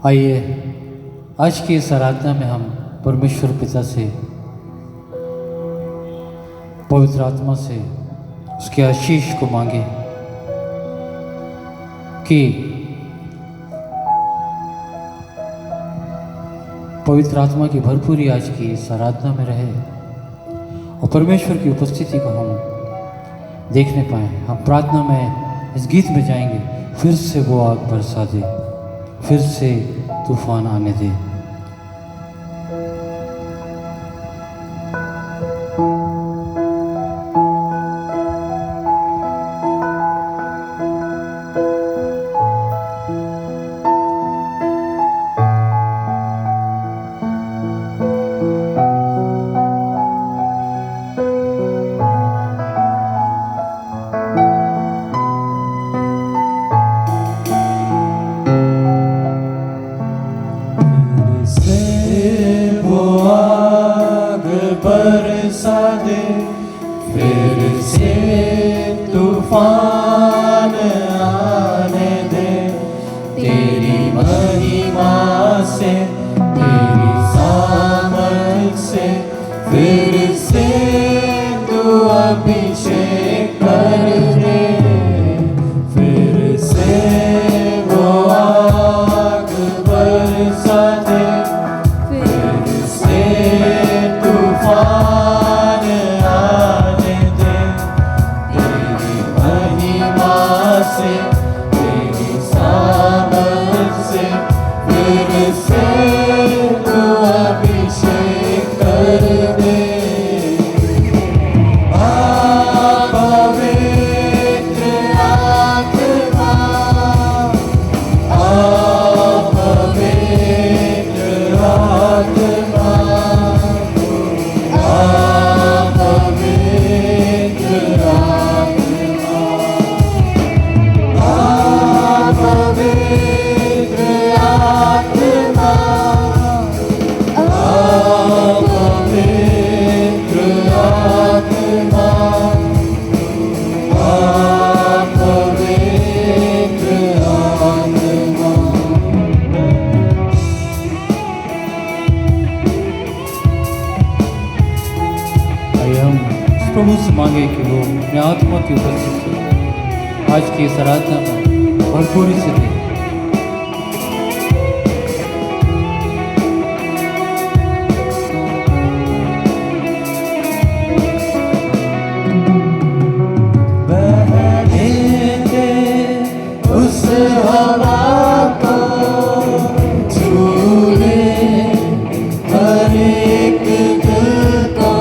आइए आज की इस आराधना में हम परमेश्वर पिता से, पवित्र आत्मा से उसके आशीष को मांगे कि पवित्र आत्मा की भरपूरी आज की इस आराधना में रहे और परमेश्वर की उपस्थिति को हम देखने पाएँ। हम प्रार्थना में इस गीत में जाएंगे, फिर से वो आग बरसा दे, फिर से तूफान आने दे। बरसा दे, फिर से तूफान आने दे, तेरी महिमा से, तेरी सामर्थ से, फिर से तू अभिषेक कर दे, फिर से वो आग बरसा दे, फिर से तूफान आने दे, तेरी महिमा से, तेरी सामर्थ से, फिर से तू अभिषेक कर दे। पवित्र आत्मा, पवित्र आत्मा, प्रभु से मांगे कि वो अपने आत्मा की उपस्थिति आज की इस आराधना में भरपूरी से दे। बहने दे उस हवा को, छू ले हर एक दिल को,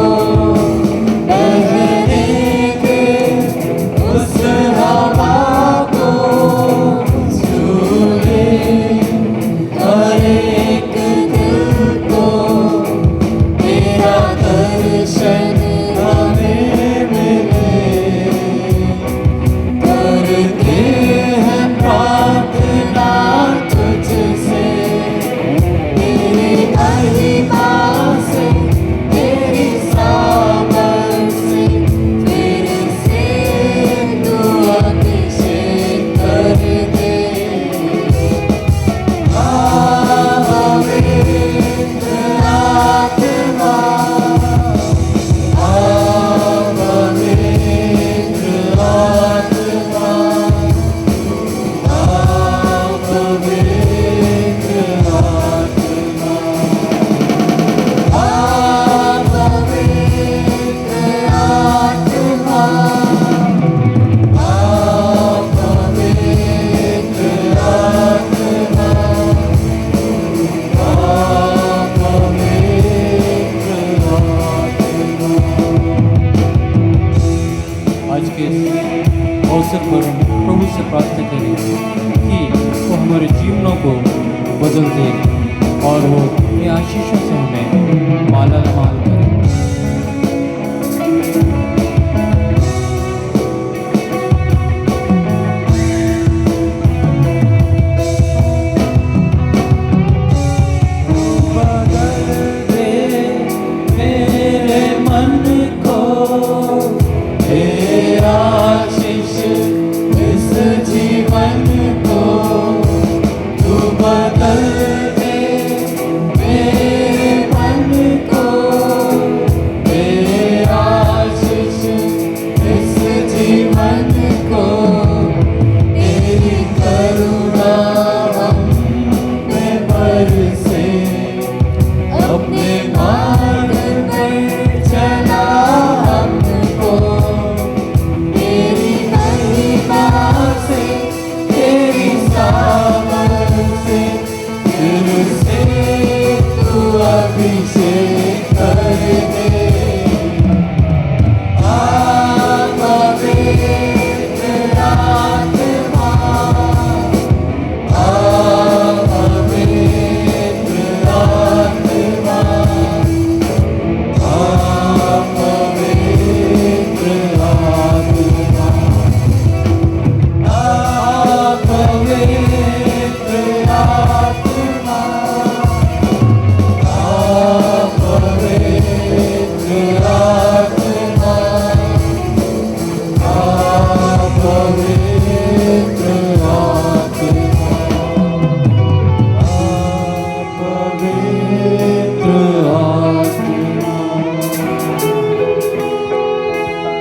अवसर पर हम प्रभु से प्रार्थना करें कि वो हमारे जीवनों को बदल दे और वो अपनी आशीषों से हमें माला माल करे। जीवन को तू बदल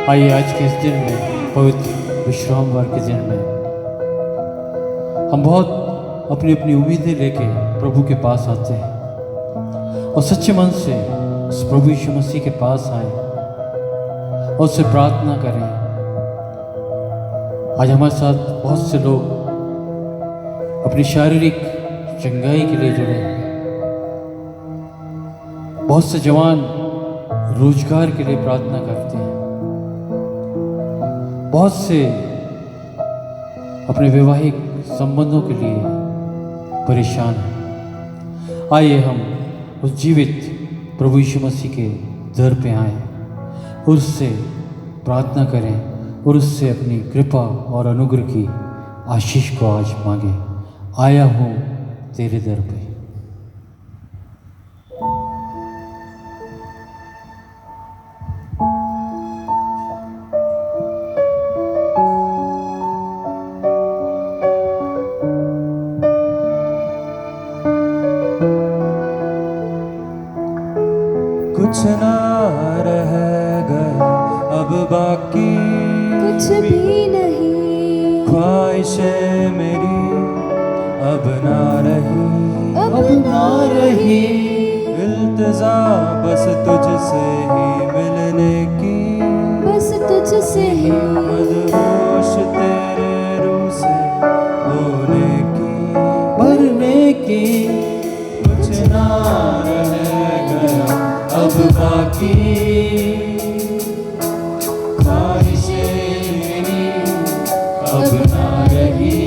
आइए आज के इस दिन में, पवित्र विश्रामवार के दिन में, हम बहुत अपनी अपनी उम्मीदें लेके प्रभु के पास आते हैं और सच्चे मन से उस प्रभु यीशु मसीह के पास आए और उससे प्रार्थना करें। आज हमारे साथ बहुत से लोग अपनी शारीरिक चंगाई के लिए जुड़े हैं, बहुत से जवान रोजगार के लिए प्रार्थना करते हैं, बहुत से अपने वैवाहिक संबंधों के लिए परेशान हैं। आइए हम उस जीवित प्रभु यीशु मसीह के दर पे आएं और उससे प्रार्थना करें और उससे अपनी कृपा और अनुग्रह की आशीष को आज मांगे। आया हूँ तेरे दर पे। कुछ ना रह गया अब बाकी, कुछ भी नहीं, ख्वाहिशें मेरी अब ना रही, अब ना रही। इल्तिजा बस तुझसे ही मिलने की, बस तुझसे ही मदहोश तेरे रूह से होने की, मरने की कुछ ना रह गया अब बाकी, ख्वाहिशें मेरी अब ना रही,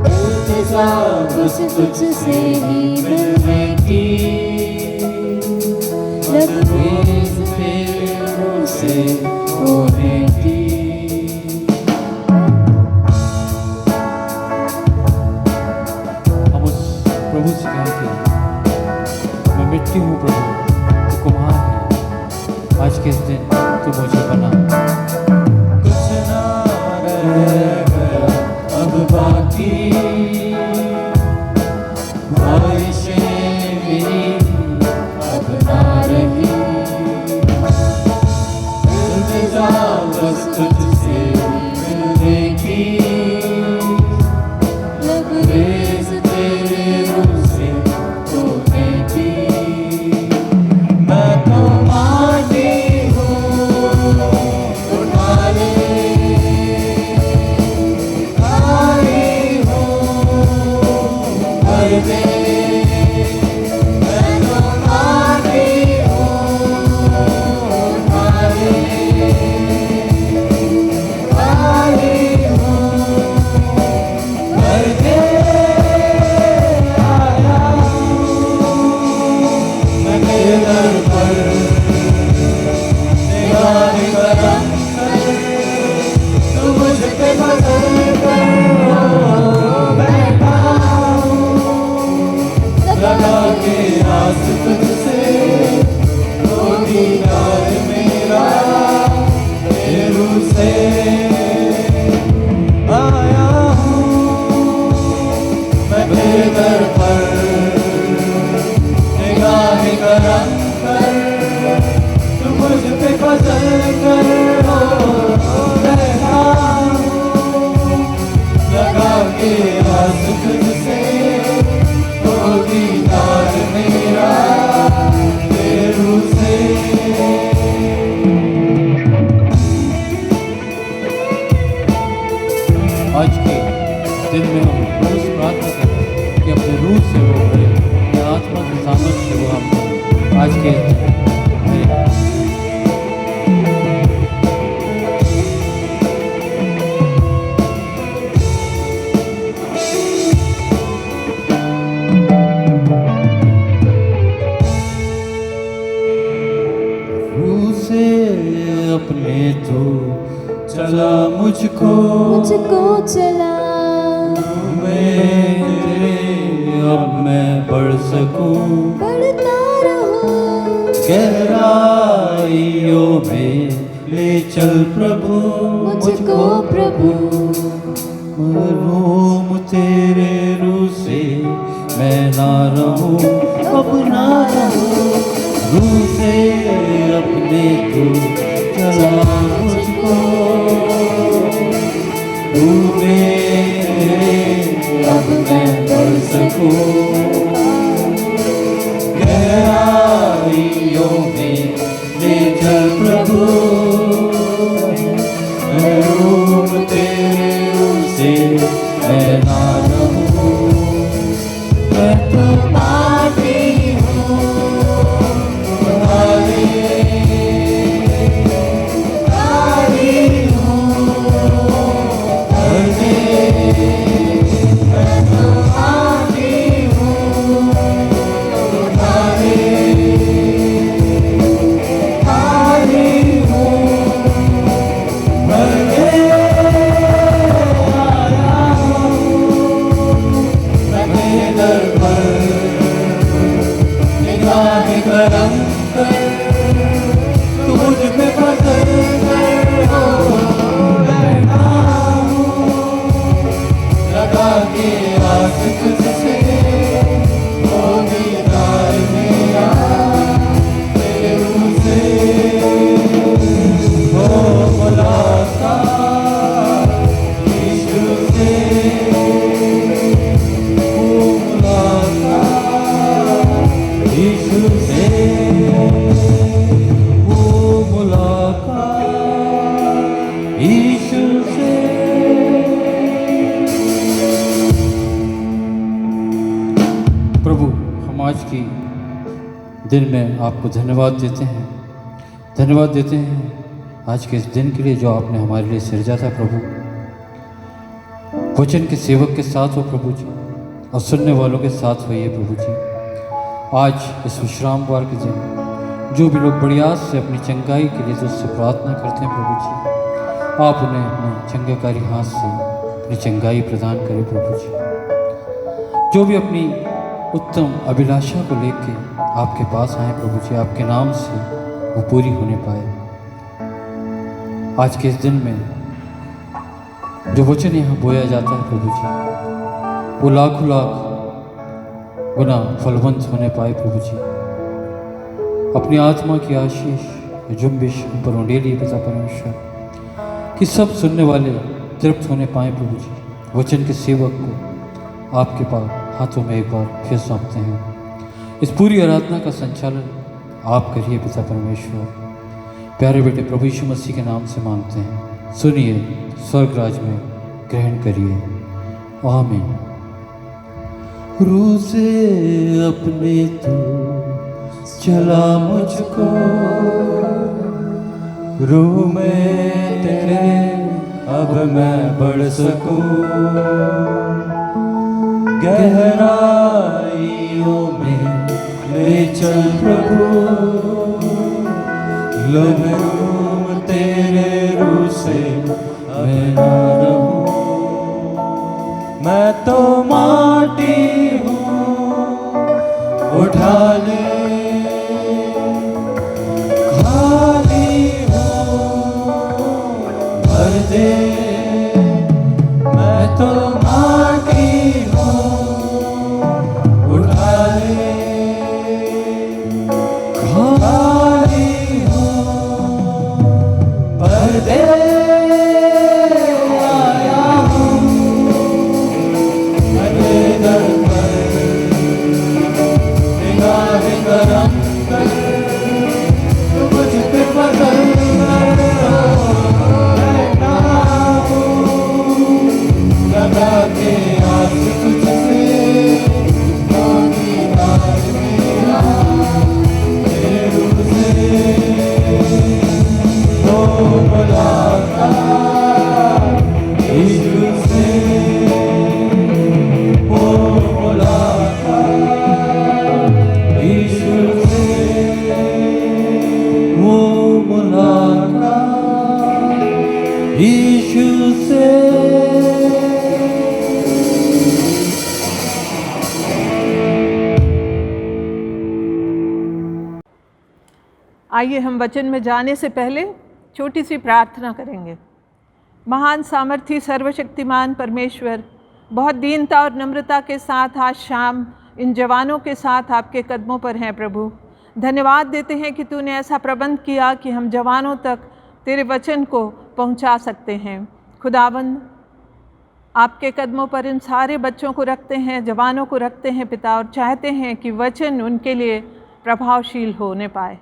इल्तिजा बस तुझसे ही मिलने की, लबरेज तेरे रूह से होने की। हम उस प्रभु से कहें कि मैं मिट्टी हूँ प्रभु, तू कुम्हार है, आज के इस दिन तू मुझे बना। कुछ ना रह गया अब बाकी, ख्वाहिशें मेरी अब ना रही, इल्तिजा बस तुझसे मिलने की, लबरेज तेरे रूह से होने की। मैं तो माटी हूँ, उठा ले, आई हूँ भर दे। मैं तो माटी हूँ, उठा ले, आई हूँ भर दे। आया हूँ मैं तेरे दर पर, निगाह करम कर, तू मुझ पे नजर कर। बैठा हूँ लगा के आस तुझसे, ओ दीदार मेरा तेरे रूह से। आया हूँ मैं तेरे दर पर, निगाह करम कर, तू मुझ पे फजल कर। बैठा हूँ लगा के आस तुझसे, ओ दीदार मेरा तेरे रूह से। आज के दिन में हम प्रभु से प्रार्थना करें कि अपने रूह से वो भरे, अपने आत्मा के सामर्थ्य से वो हम आज के इस दिन भरे। रूह से अपने तो चला मुझको, मुझको चला, मैं तेरे अब मैं बढ़ सकूं बढ़ता रहूं, गहराइयों में ले चल प्रभु मुझको प्रभु। महरूम तेरे रूह से मैं ना रहूं, अब ना रहूं, रूह से अपने तू मैं ना रहूं, मैं तो माटी हूँ। उठा ले, खाली हूँ, भर दे, मैं तो माटी हूँ। उठा ले, खाली हूँ, भर दे, आया हूँ मैं तेरे दर पर। निगाहें करम कर, तू मुझ पे पकड़ कर, हो बैठा हूँ लगा के आस तुझसे। हो दीदार मेरा तेरे रूह से, हो मुलाकात यीशु से, हो मुलाकात यीशु से, हो मुलाकात यीशु से। प्रभु, हम आज की दिन में आपको धन्यवाद देते हैं, धन्यवाद देते हैं आज के इस दिन के लिए जो आपने हमारे लिए सृजा था। प्रभु, वचन के सेवक के साथ हो प्रभु जी, और सुनने वालों के साथ होइए प्रभु जी। आज इस विश्रामवार के दिन जो भी लोग बड़ी आस से अपनी चंगाई के लिए तुझसे प्रार्थना करते हैं प्रभु जी, आप उन्हें अपने चंगाकारी हाथ से अपनी चंगाई प्रदान करें प्रभु जी। जो भी अपनी उत्तम अभिलाषा को लेकर आपके पास आए प्रभु जी, आपके नाम से वो पूरी होने पाए। आज के इस दिन में जो वचन यहाँ बोया जाता है प्रभु जी, वो लाखों लाख गुना फलवंत होने पाए प्रभु जी। अपनी आत्मा की आशीष जुम्बिश ऊपर उंडेलिए पिता परमेश्वर, कि सब सुनने वाले तृप्त होने पाए प्रभु जी। वचन के सेवक को आपके पास हाथों में एक बार फिर सौंपते हैं। इस पूरी आराधना का संचालन आप करिए पिता परमेश्वर। प्यारे बेटे प्रभु यीशु मसीह के नाम से मांगते हैं, सुनिए, स्वर्ग राज में ग्रहण करिए, आमीन। रूह से अपने तू चला मुझको, रूह में तेरे अब मैं बढ़ सकूं। गहराइयों में ले चल प्रभु, लब रूम तेरे रूह से मैं ना रहूं। मैं तो माटी हूँ, उठा ले, खाली हूँ, भर दे, मैं तो माटी हूँ। उठा ले, खाली हूँ, भर दे, आया हूँ दर पर। निगाहें करम कर, तू मुझ पे पकड़ कर, बैठा हूँ लगा के आस तुझसे। हो दीदार मेरा तेरे रूह से, हो मुलाकात यीशु से, हो मुलाकात यीशु से, हो मुलाकात यीशु से। आइए हम वचन में जाने से पहले छोटी सी प्रार्थना करेंगे। महान सामर्थी सर्वशक्तिमान परमेश्वर, बहुत दीनता और नम्रता के साथ आज शाम इन जवानों के साथ आपके कदमों पर हैं प्रभु। धन्यवाद देते हैं कि तूने ऐसा प्रबंध किया कि हम जवानों तक तेरे वचन को पहुंचा सकते हैं। खुदावंद, आपके कदमों पर इन सारे बच्चों को रखते हैं, जवानों को रखते हैं पिता, और चाहते हैं कि वचन उनके लिए प्रभावशील होने पाए।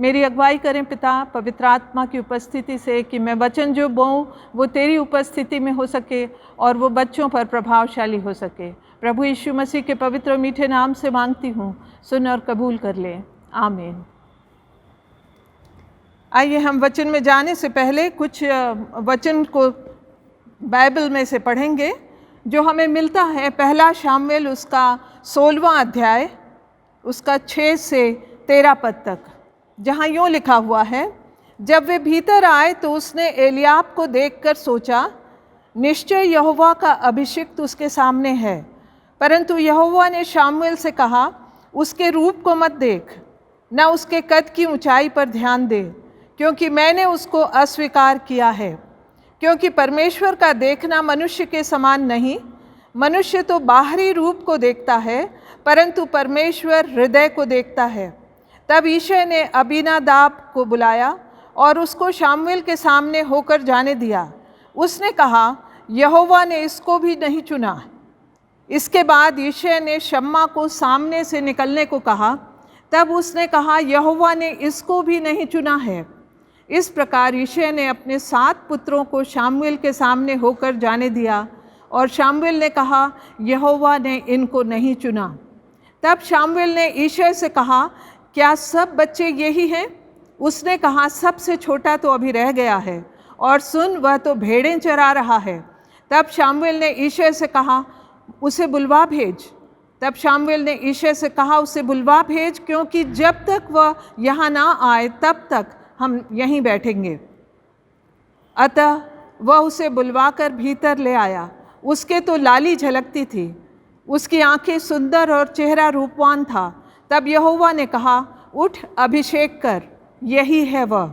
मेरी अगुवाई करें पिता पवित्र आत्मा की उपस्थिति से, कि मैं वचन जो बोऊं वो तेरी उपस्थिति में हो सके और वो बच्चों पर प्रभावशाली हो सके। प्रभु यीशु मसीह के पवित्र और मीठे नाम से मांगती हूँ, सुन और कबूल कर लें, आमीन। आइए हम वचन में जाने से पहले कुछ वचन को बाइबल में से पढ़ेंगे जो हमें मिलता है पहला शामुएल उसका 16वां अध्याय उसका 6 से 13 पद तक, जहाँ यूँ लिखा हुआ है, जब वे भीतर आए तो उसने एलियाब को देखकर सोचा, निश्चय यहोवा का अभिषिक्त उसके सामने है। परंतु यहोवा ने शामुएल से कहा, उसके रूप को मत देख, न उसके कद की ऊंचाई पर ध्यान दे, क्योंकि मैंने उसको अस्वीकार किया है। क्योंकि परमेश्वर का देखना मनुष्य के समान नहीं, मनुष्य तो बाहरी रूप को देखता है, परंतु परमेश्वर हृदय को देखता है। तब यिशै ने अबीनादाब को बुलाया और उसको शामुएल के सामने होकर जाने दिया। उसने कहा, यहोवा ने इसको भी नहीं चुना। इसके बाद यिशै ने शम्मा को सामने से निकलने को कहा। तब उसने कहा, यहोवा ने इसको भी नहीं चुना है। इस प्रकार यिशै ने अपने 7 पुत्रों को शामुएल के सामने होकर जाने दिया और शामुएल ने कहा, यहोवा ने इनको नहीं चुना। तब शामुएल ने यिशै से कहा, क्या सब बच्चे यही हैं? उसने कहा, सबसे छोटा तो अभी रह गया है, और सुन, वह तो भेड़ें चरा रहा है। तब शामुएल ने यिशै से कहा, उसे बुलवा भेज। तब शामुएल ने यिशै से कहा, उसे बुलवा भेज, क्योंकि जब तक वह यहाँ ना आए तब तक हम यहीं बैठेंगे। अतः वह उसे बुलवाकर भीतर ले आया। उसके तो लाली झलकती थी, उसकी आंखें सुंदर और चेहरा रूपवान था। तब यहोवा ने कहा, उठ, अभिषेक कर, यही है वह।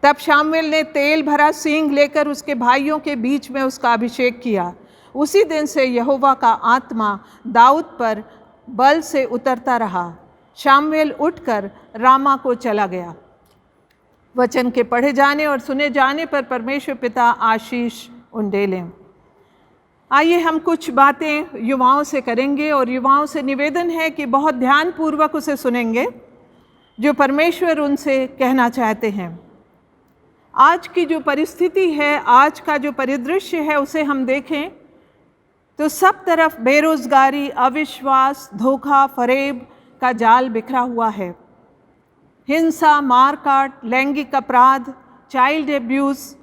तब शामुएल ने तेल भरा सींग लेकर उसके भाइयों के बीच में उसका अभिषेक किया। उसी दिन से यहोवा का आत्मा दाऊद पर बल से उतरता रहा। शामुएल उठकर रामा को चला गया। वचन के पढ़े जाने और सुने जाने पर परमेश्वर पिता आशीष उंडेलें। आइए हम कुछ बातें युवाओं से करेंगे और युवाओं से निवेदन है कि बहुत ध्यानपूर्वक उसे सुनेंगे जो परमेश्वर उनसे कहना चाहते हैं। आज की जो परिस्थिति है, आज का जो परिदृश्य है, उसे हम देखें तो सब तरफ बेरोजगारी, अविश्वास, धोखा, फरेब का जाल बिखरा हुआ है। हिंसा, मारकाट, लैंगिक अपराध, चाइल्ड एब्यूज़,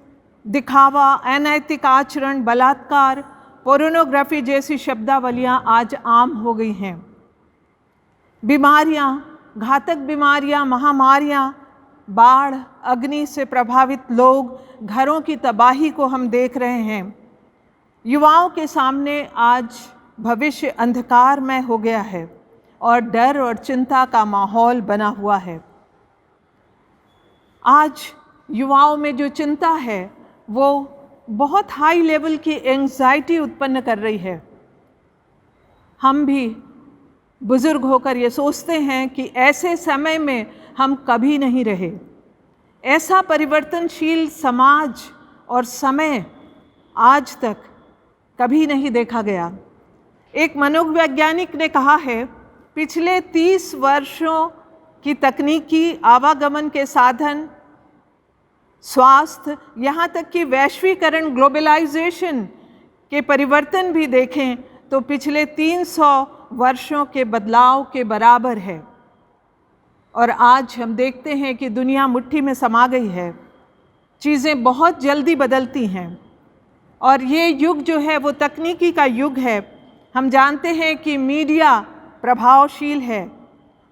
दिखावा, अनैतिक आचरण, बलात्कार, पोर्नोग्राफी जैसी शब्दावलियाँ आज आम हो गई हैं। बीमारियाँ, घातक बीमारियाँ, महामारियाँ, बाढ़, अग्नि से प्रभावित लोग, घरों की तबाही को हम देख रहे हैं। युवाओं के सामने आज भविष्य अंधकारमय हो गया है और डर और चिंता का माहौल बना हुआ है। आज युवाओं में जो चिंता है वो बहुत हाई लेवल की एंग्जाइटी उत्पन्न कर रही है। हम भी बुज़ुर्ग होकर ये सोचते हैं कि ऐसे समय में हम कभी नहीं रहे। ऐसा परिवर्तनशील समाज और समय आज तक कभी नहीं देखा गया। एक मनोवैज्ञानिक ने कहा है, पिछले 30 वर्षों की तकनीकी आवागमन के साधन, स्वास्थ्य, यहाँ तक कि वैश्वीकरण, ग्लोबलाइजेशन के परिवर्तन भी देखें तो पिछले 300 वर्षों के बदलाव के बराबर है। और आज हम देखते हैं कि दुनिया मुट्ठी में समा गई है, चीज़ें बहुत जल्दी बदलती हैं और ये युग जो है वो तकनीकी का युग है। हम जानते हैं कि मीडिया प्रभावशील है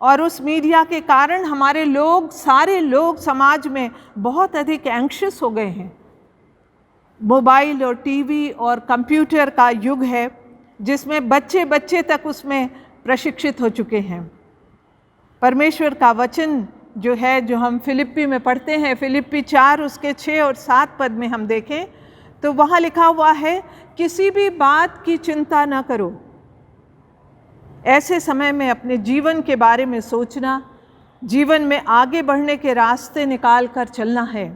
और उस मीडिया के कारण हमारे लोग, सारे लोग समाज में बहुत अधिक एंग्शियस हो गए हैं। मोबाइल और टीवी और कंप्यूटर का युग है जिसमें बच्चे बच्चे तक उसमें प्रशिक्षित हो चुके हैं। परमेश्वर का वचन जो है, जो हम फिलिप्पी में पढ़ते हैं, फिलिप्पी 4 उसके 6 और 7 पद में हम देखें तो वहाँ लिखा हुआ है, किसी भी बात की चिंता न करो। ऐसे समय में अपने जीवन के बारे में सोचना, जीवन में आगे बढ़ने के रास्ते निकाल कर चलना है।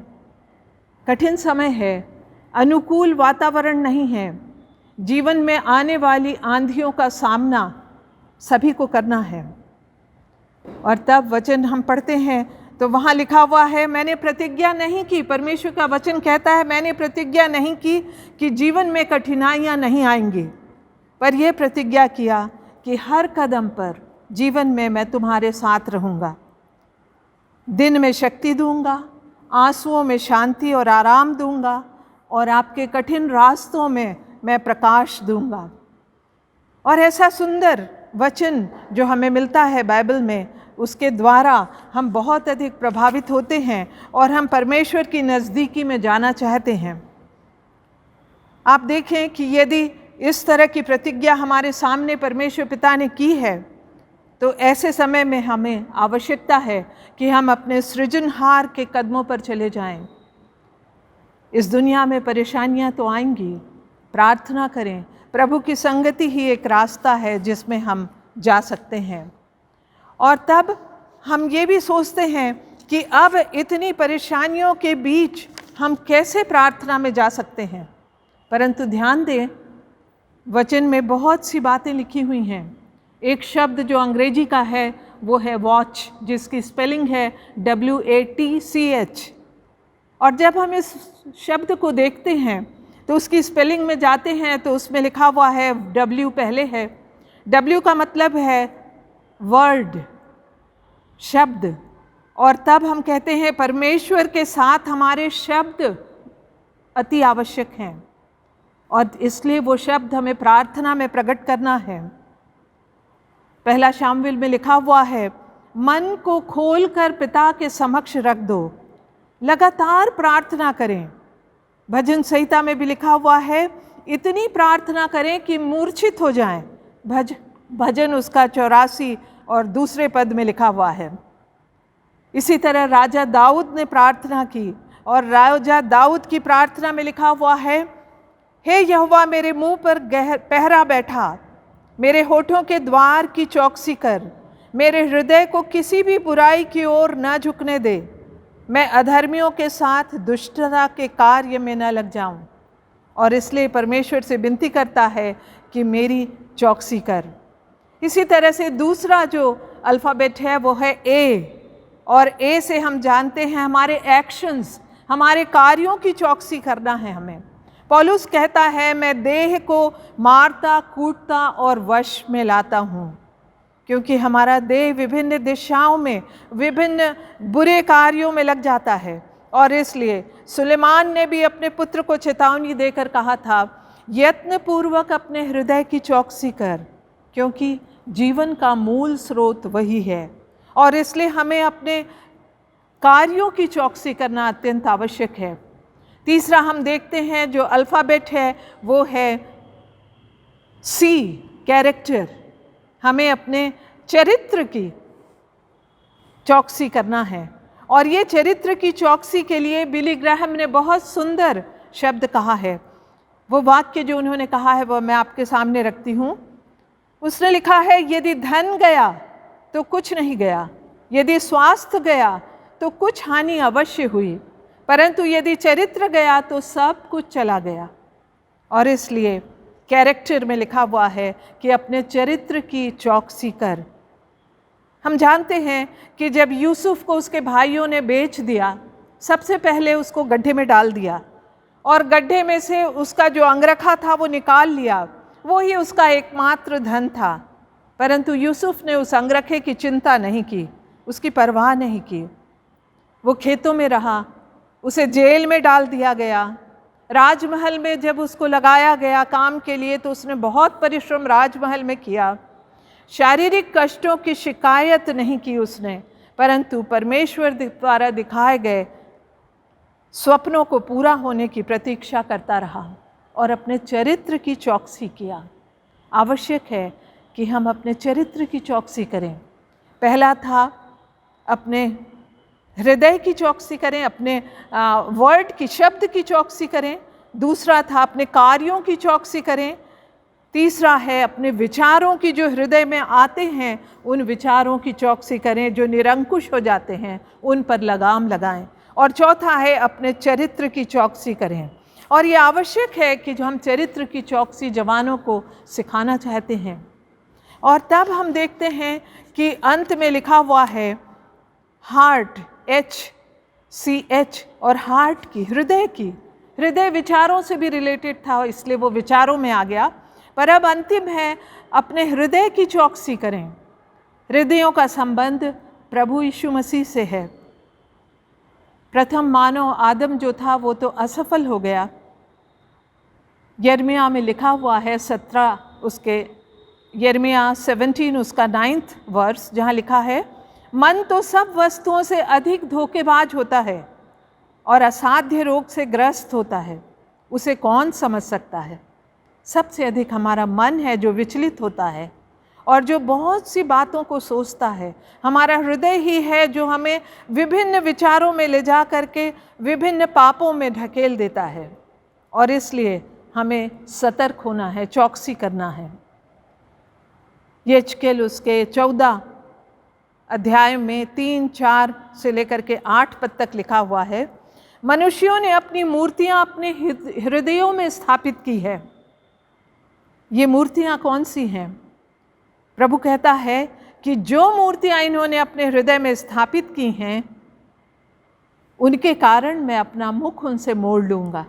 कठिन समय है, अनुकूल वातावरण नहीं है, जीवन में आने वाली आंधियों का सामना सभी को करना है। और तब वचन हम पढ़ते हैं तो वहाँ लिखा हुआ है, मैंने प्रतिज्ञा नहीं की, परमेश्वर का वचन कहता है मैंने प्रतिज्ञा नहीं की कि जीवन में कठिनाइयाँ नहीं आएंगी, पर यह प्रतिज्ञा किया कि हर कदम पर जीवन में मैं तुम्हारे साथ रहूँगा, दिन में शक्ति दूँगा, आंसुओं में शांति और आराम दूँगा, और आपके कठिन रास्तों में मैं प्रकाश दूँगा। और ऐसा सुंदर वचन जो हमें मिलता है बाइबल में, उसके द्वारा हम बहुत अधिक प्रभावित होते हैं और हम परमेश्वर की नज़दीकी में जाना चाहते हैं। आप देखें कि यदि इस तरह की प्रतिज्ञा हमारे सामने परमेश्वर पिता ने की है, तो ऐसे समय में हमें आवश्यकता है कि हम अपने सृजनहार के कदमों पर चले जाएं। इस दुनिया में परेशानियां तो आएंगी, प्रार्थना करें, प्रभु की संगति ही एक रास्ता है जिसमें हम जा सकते हैं। और तब हम ये भी सोचते हैं कि अब इतनी परेशानियों के बीच हम कैसे प्रार्थना में जा सकते हैं, परंतु ध्यान दें वचन में बहुत सी बातें लिखी हुई हैं। एक शब्द जो अंग्रेजी का है वो है वॉच, जिसकी स्पेलिंग है WATCH। और जब हम इस शब्द को देखते हैं तो उसकी स्पेलिंग में जाते हैं तो उसमें लिखा हुआ है W पहले है। W का मतलब है वर्ड, शब्द। और तब हम कहते हैं परमेश्वर के साथ हमारे शब्द अति आवश्यक हैं, और इसलिए वो शब्द हमें प्रार्थना में प्रकट करना है। पहला शामुएल में लिखा हुआ है, मन को खोलकर पिता के समक्ष रख दो, लगातार प्रार्थना करें। भजन संहिता में भी लिखा हुआ है, इतनी प्रार्थना करें कि मूर्छित हो जाएं। भजन उसका 84 और दूसरे पद में लिखा हुआ है। इसी तरह राजा दाऊद ने प्रार्थना की, और राजा दाऊद की प्रार्थना में लिखा हुआ है, हे यहोवा मेरे मुंह पर पहरा बैठा, मेरे होठों के द्वार की चौकसी कर, मेरे हृदय को किसी भी बुराई की ओर न झुकने दे, मैं अधर्मियों के साथ दुष्टता के कार्य में न लग जाऊं। और इसलिए परमेश्वर से विनती करता है कि मेरी चौकसी कर। इसी तरह से दूसरा जो अल्फ़ाबेट है वो है A, और A से हम जानते हैं हमारे एक्शंस, हमारे कार्यों की चौकसी करना है हमें। पौलुस कहता है, मैं देह को मारता कूटता और वश में लाता हूँ, क्योंकि हमारा देह विभिन्न दिशाओं में विभिन्न बुरे कार्यों में लग जाता है। और इसलिए सुलेमान ने भी अपने पुत्र को चेतावनी देकर कहा था, यत्नपूर्वक अपने हृदय की चौकसी कर, क्योंकि जीवन का मूल स्रोत वही है। और इसलिए हमें अपने कार्यों की चौकसी करना अत्यंत आवश्यक है। तीसरा हम देखते हैं जो अल्फ़ाबेट है वो है C, कैरेक्टर। हमें अपने चरित्र की चौकसी करना है, और ये चरित्र की चौकसी के लिए बिली ग्राहम ने बहुत सुंदर शब्द कहा है। वो वाक्य जो उन्होंने कहा है वो मैं आपके सामने रखती हूँ। उसने लिखा है, यदि धन गया तो कुछ नहीं गया, यदि स्वास्थ्य गया तो कुछ हानि अवश्य हुई, परंतु यदि चरित्र गया तो सब कुछ चला गया। और इसलिए कैरेक्टर में लिखा हुआ है कि अपने चरित्र की चौकसी कर। हम जानते हैं कि जब यूसुफ को उसके भाइयों ने बेच दिया, सबसे पहले उसको गड्ढे में डाल दिया, और गड्ढे में से उसका जो अंगरखा था वो निकाल लिया, वो ही उसका एकमात्र धन था। परंतु यूसुफ ने उस अंगरखे की चिंता नहीं की, उसकी परवाह नहीं की। वो खेतों में रहा, उसे जेल में डाल दिया गया। राजमहल में जब उसको लगाया गया काम के लिए तो उसने बहुत परिश्रम राजमहल में किया। शारीरिक कष्टों की शिकायत नहीं की उसने, परंतु परमेश्वर द्वारा दिखाए गए स्वप्नों को पूरा होने की प्रतीक्षा करता रहा और अपने चरित्र की चौकसी किया। आवश्यक है कि हम अपने चरित्र की चौकसी करें। पहला था अपने हृदय की चौकसी करें, अपने वर्ड की, शब्द की चौकसी करें। दूसरा था अपने कार्यों की चौकसी करें। तीसरा है अपने विचारों की, जो हृदय में आते हैं उन विचारों की चौकसी करें, जो निरंकुश हो जाते हैं उन पर लगाम लगाएं। और चौथा है अपने चरित्र की चौकसी करें। और ये आवश्यक है कि जो हम चरित्र की चौकसी जवानों को सिखाना चाहते हैं। और तब हम देखते हैं कि अंत में लिखा हुआ है हार्ट, HCH, और हार्ट की, हृदय की। हृदय विचारों से भी रिलेटेड था, इसलिए वो विचारों में आ गया। पर अब अंतिम है, अपने हृदय की चौकसी करें। हृदयों का संबंध प्रभु यीशु मसीह से है। प्रथम मानव आदम जो था वो तो असफल हो गया। यिर्मयाह में लिखा हुआ है 17 उसके यिर्मयाह 17 उसका 9th वर्स, जहाँ लिखा है, मन तो सब वस्तुओं से अधिक धोखेबाज होता है और असाध्य रोग से ग्रस्त होता है, उसे कौन समझ सकता है। सबसे अधिक हमारा मन है जो विचलित होता है और जो बहुत सी बातों को सोचता है। हमारा हृदय ही है जो हमें विभिन्न विचारों में ले जा करके विभिन्न पापों में ढकेल देता है, और इसलिए हमें सतर्क होना है, चौकसी करना है। यहेजकेल उसके 14 अध्याय में 3-4 से लेकर के 8 पद तक लिखा हुआ है, मनुष्यों ने अपनी मूर्तियां अपने हृदयों में स्थापित की है। ये मूर्तियां कौन सी हैं? प्रभु कहता है कि जो मूर्तियां इन्होंने अपने हृदय में स्थापित की हैं, उनके कारण मैं अपना मुख उनसे मोड़ लूँगा।